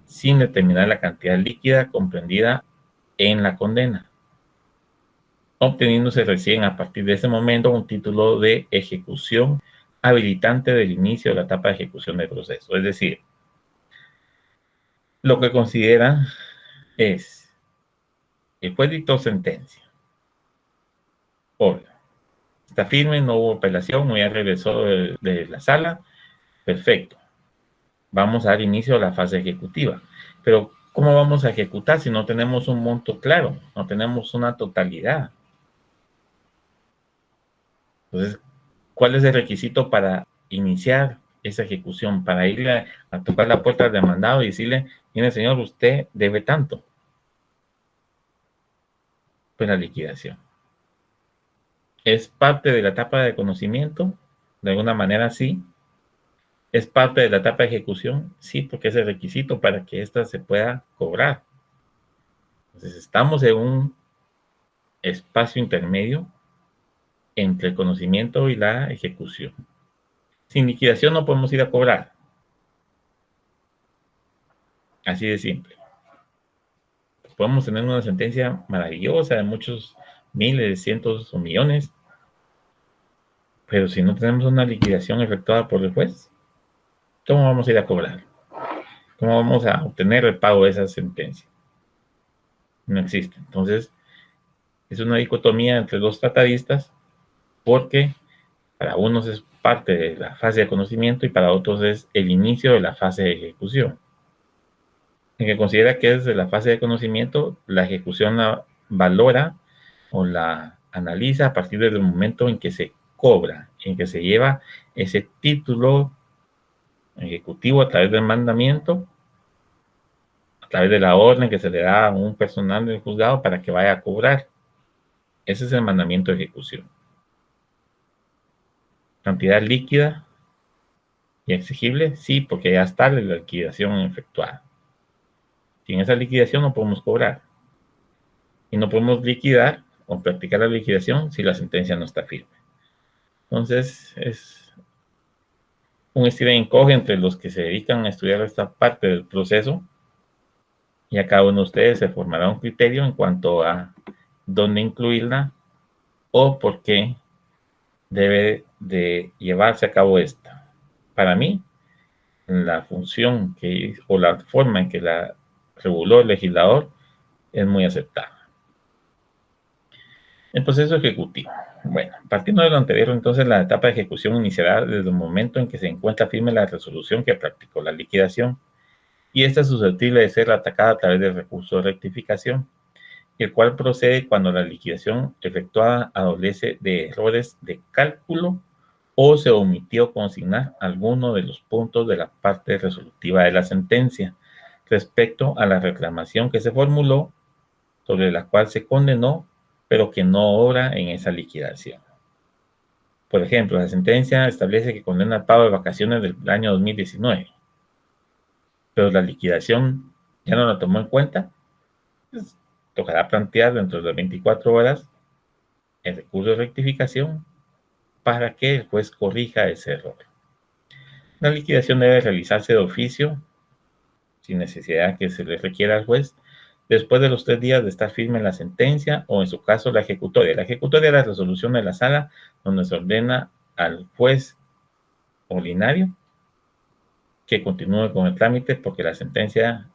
sin determinar la cantidad líquida comprendida en la condena, obteniéndose recién a partir de ese momento un título de ejecución habilitante del inicio de la etapa de ejecución del proceso. Es decir, lo que consideran es, el juez dictó sentencia, obvio, está firme, no hubo apelación, no ya regresó de la sala, perfecto. Vamos a dar inicio a la fase ejecutiva. Pero, ¿cómo vamos a ejecutar si no tenemos un monto claro? No tenemos una totalidad. Entonces, ¿cuál es el requisito para iniciar esa ejecución? Para irle a tocar la puerta al demandado y decirle, mire señor, usted debe tanto. Pues la liquidación. ¿Es parte de la etapa de conocimiento? De alguna manera sí. ¿Es parte de la etapa de ejecución? Sí, porque es el requisito para que ésta se pueda cobrar. Entonces, estamos en un espacio intermedio entre el conocimiento y la ejecución. Sin liquidación no podemos ir a cobrar. Así de simple. Podemos tener una sentencia maravillosa de muchos miles, cientos o millones, pero si no tenemos una liquidación efectuada por el juez, ¿cómo vamos a ir a cobrar? ¿Cómo vamos a obtener el pago de esa sentencia? No existe. Entonces, es una dicotomía entre los tratadistas porque para unos es parte de la fase de conocimiento y para otros es el inicio de la fase de ejecución. En que considera que desde la fase de conocimiento la ejecución la valora o la analiza a partir del momento en que se cobra, en que se lleva ese título ejecutivo a través del mandamiento, a través de la orden que se le da a un personal del juzgado para que vaya a cobrar. Ese es el mandamiento de ejecución. Cantidad líquida y exigible, sí, porque ya está la liquidación efectuada. Sin esa liquidación no podemos cobrar. Y no podemos liquidar o practicar la liquidación si la sentencia no está firme. Entonces, es un estira y encoge entre los que se dedican a estudiar esta parte del proceso y a cada uno de ustedes se formará un criterio en cuanto a dónde incluirla o por qué debe de llevarse a cabo esta. Para mí, la función que, o la forma en que la reguló el legislador es muy aceptada. El proceso ejecutivo. Bueno, partiendo de lo anterior, entonces la etapa de ejecución iniciará desde el momento en que se encuentra firme la resolución que practicó la liquidación y esta es susceptible de ser atacada a través del recurso de rectificación, el cual procede cuando la liquidación efectuada adolece de errores de cálculo o se omitió consignar alguno de los puntos de la parte resolutiva de la sentencia respecto a la reclamación que se formuló sobre la cual se condenó pero que no obra en esa liquidación. Por ejemplo, la sentencia establece que condena el pago de vacaciones del año 2019, pero la liquidación ya no la tomó en cuenta, pues tocará plantear dentro de las 24 horas el recurso de rectificación para que el juez corrija ese error. La liquidación debe realizarse de oficio, sin necesidad que se le requiera al juez, después de los 3 días de estar firme la sentencia o en su caso la ejecutoria. La ejecutoria es la resolución de la sala donde se ordena al juez ordinario que continúe con el trámite porque la sentencia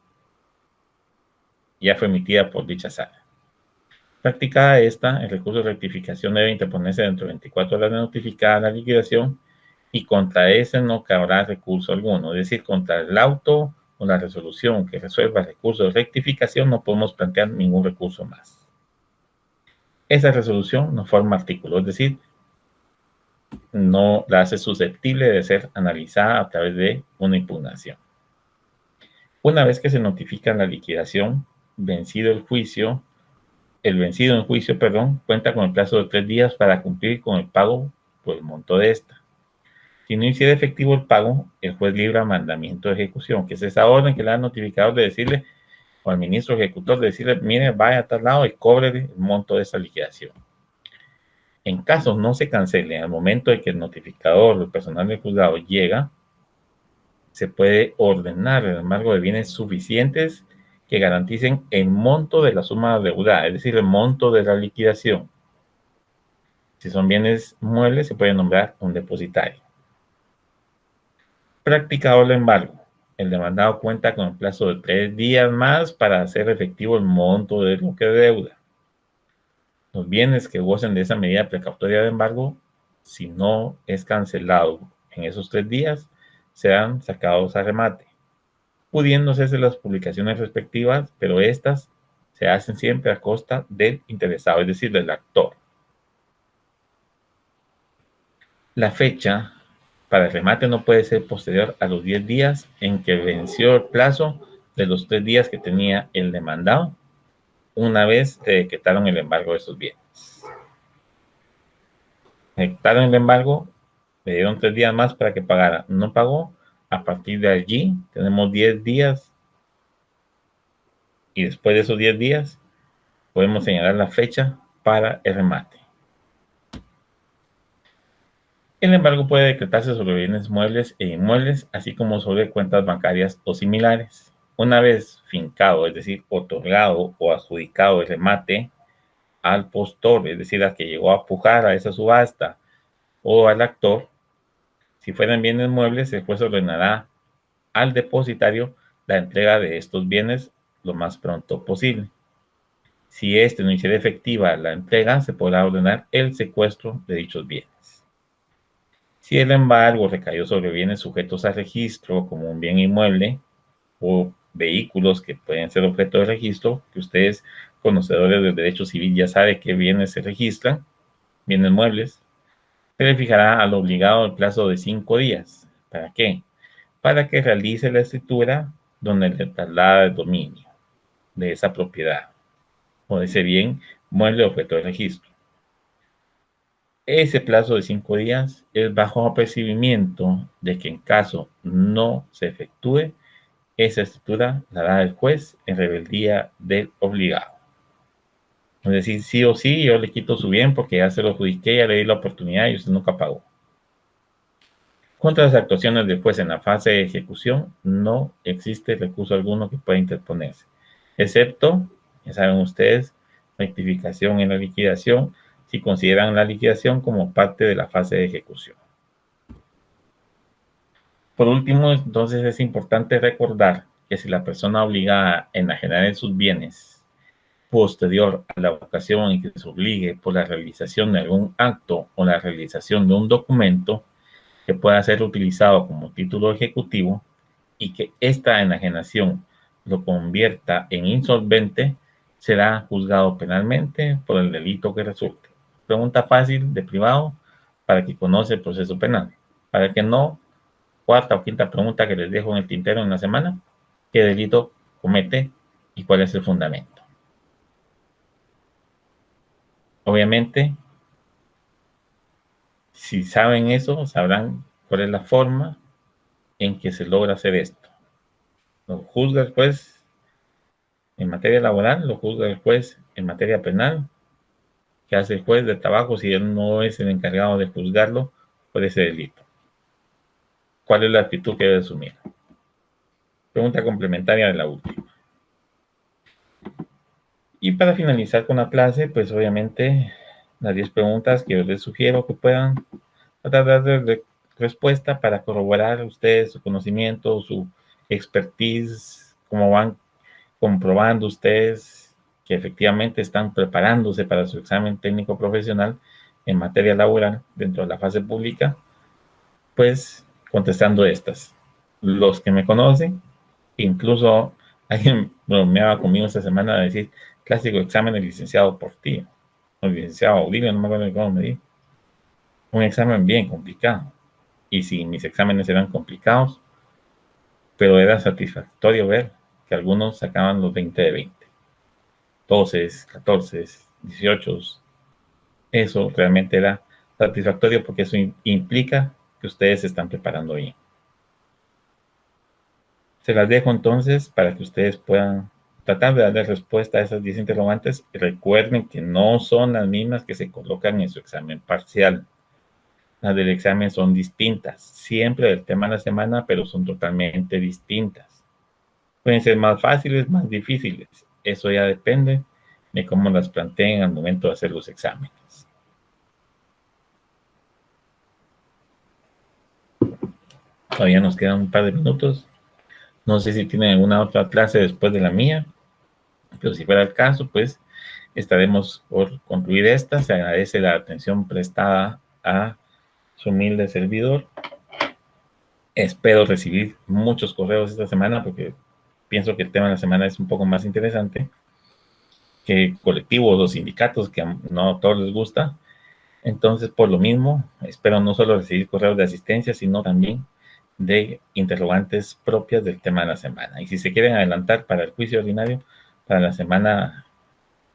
ya fue emitida por dicha sala. Practicada esta, el recurso de rectificación debe interponerse dentro de 24 horas de notificada la liquidación y contra ese no cabrá recurso alguno. Es decir, contra el auto o la resolución que resuelva el recurso de rectificación no podemos plantear ningún recurso más. Esa resolución no forma artículo, es decir, no la hace susceptible de ser analizada a través de una impugnación. Una vez que se notifica la liquidación, vencido el juicio, el vencido en juicio, cuenta con el plazo de 3 días para cumplir con el pago por el monto de esta. Si no hiciera efectivo el pago, el juez libra mandamiento de ejecución, que es esa orden que le da al notificador de decirle, o al ministro ejecutor, de decirle, mire, vaya a tal lado y cobre el monto de esa liquidación. En caso no se cancele al momento de que el notificador o el personal del juzgado llega, se puede ordenar el embargo de bienes suficientes que garanticen el monto de la suma adeudada, es decir, el monto de la liquidación. Si son bienes muebles, se puede nombrar un depositario. Practicado el embargo, el demandado cuenta con el plazo de 3 días más para hacer efectivo el monto de lo que deuda. Los bienes que gocen de esa medida precautoria de embargo, si no es cancelado en esos 3 días, serán sacados a remate, pudiendo hacerse las publicaciones respectivas, pero estas se hacen siempre a costa del interesado, es decir, del actor. La fecha para el remate no puede ser posterior a los 10 días en que venció el plazo de los 3 días que tenía el demandado, una vez se decretaron el embargo de esos bienes. Decretaron el embargo, le dieron 3 días más para que pagara. No pagó, a partir de allí tenemos 10 días y después de esos 10 días podemos señalar la fecha para el remate. El embargo puede decretarse sobre bienes muebles e inmuebles, así como sobre cuentas bancarias o similares. Una vez fincado, es decir, otorgado o adjudicado el remate al postor, es decir, al que llegó a pujar a esa subasta, o al actor, si fueran bienes muebles, el juez ordenará al depositario la entrega de estos bienes lo más pronto posible. Si éste no hiciera efectiva la entrega, se podrá ordenar el secuestro de dichos bienes. Si el embargo recayó sobre bienes sujetos a registro, como un bien inmueble o vehículos que pueden ser objeto de registro, que ustedes, conocedores del derecho civil, ya saben qué bienes se registran, bienes muebles, se le fijará al obligado el plazo de 5 días. ¿Para qué? Para que realice la escritura donde le traslada el dominio de esa propiedad o de ese bien mueble objeto de registro. Ese plazo de 5 días es bajo apercibimiento de que en caso no se efectúe, esa escritura la da el juez en rebeldía del obligado. Es decir, sí o sí, yo le quito su bien porque ya se lo adjudiqué, ya le di la oportunidad y usted nunca pagó. Contra las actuaciones del juez en la fase de ejecución, no existe recurso alguno que pueda interponerse, excepto, ya saben ustedes, rectificación en la liquidación, si consideran la liquidación como parte de la fase de ejecución. Por último, entonces es importante recordar que si la persona obligada a enajenar sus bienes posterior a la ocasión en que se obligue por la realización de algún acto o la realización de un documento que pueda ser utilizado como título ejecutivo y que esta enajenación lo convierta en insolvente, será juzgado penalmente por el delito que resulte. Pregunta fácil de privado para que conoce el proceso penal. Para que no, cuarta o quinta pregunta que les dejo en el tintero en la semana, ¿qué delito comete y cuál es el fundamento? Obviamente, si saben eso, sabrán cuál es la forma en que se logra hacer esto. Lo juzga el juez en materia laboral, lo juzga el juez en materia penal. ¿Qué hace el juez de trabajo si él no es el encargado de juzgarlo por ese delito? ¿Cuál es la actitud que debe asumir? Pregunta complementaria de la última. Y para finalizar con la clase, pues obviamente las 10 preguntas que yo les sugiero que puedan tratar de dar respuesta para corroborar ustedes su conocimiento, su expertise, cómo van comprobando ustedes que efectivamente están preparándose para su examen técnico profesional en materia laboral dentro de la fase pública, pues contestando estas. Los que me conocen, incluso alguien bromeaba conmigo esta semana a decir, clásico examen de licenciado por ti, o licenciado Audilio, no me acuerdo cómo me dijo. Un examen bien complicado. Y si mis exámenes eran complicados, pero era satisfactorio ver que algunos sacaban los 20 de 20, 12, 14, 18. Eso realmente era satisfactorio porque eso implica que ustedes se están preparando bien. Se las dejo entonces para que ustedes puedan tratar de darle respuesta a esas 10 interrogantes. Recuerden que no son las mismas que se colocan en su examen parcial. Las del examen son distintas, siempre del tema de la semana, pero son totalmente distintas. Pueden ser más fáciles, más difíciles. Eso ya depende de cómo las planteen al momento de hacer los exámenes. Todavía nos quedan un par de minutos. No sé si tienen alguna otra clase después de la mía, pero si fuera el caso, pues estaremos por concluir esta. Se agradece la atención prestada a su humilde servidor. Espero recibir muchos correos esta semana porque pienso que el tema de la semana es un poco más interesante que colectivos o sindicatos que no a todos les gusta. Entonces, por lo mismo, espero no solo recibir correos de asistencia, sino también de interrogantes propias del tema de la semana. Y si se quieren adelantar para el juicio ordinario, para la semana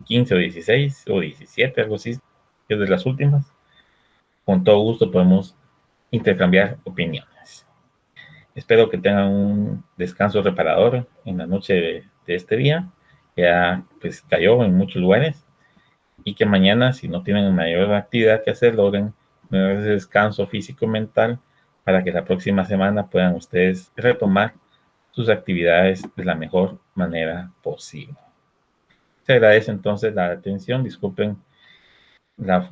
15 o 16 o 17, algo así, que es de las últimas, con todo gusto podemos intercambiar opiniones. Espero que tengan un descanso reparador en la noche de este día, que ya pues cayó en muchos lugares, y que mañana, si no tienen mayor actividad que hacer, logren tener ese descanso físico y mental para que la próxima semana puedan ustedes retomar sus actividades de la mejor manera posible. Se agradece entonces la atención. Disculpen la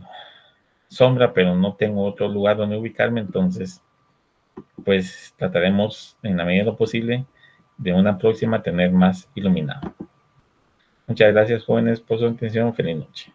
sombra, pero no tengo otro lugar donde ubicarme, entonces pues trataremos en la medida de lo posible de una próxima tener más iluminado. Muchas gracias, jóvenes, por su atención. Feliz noche.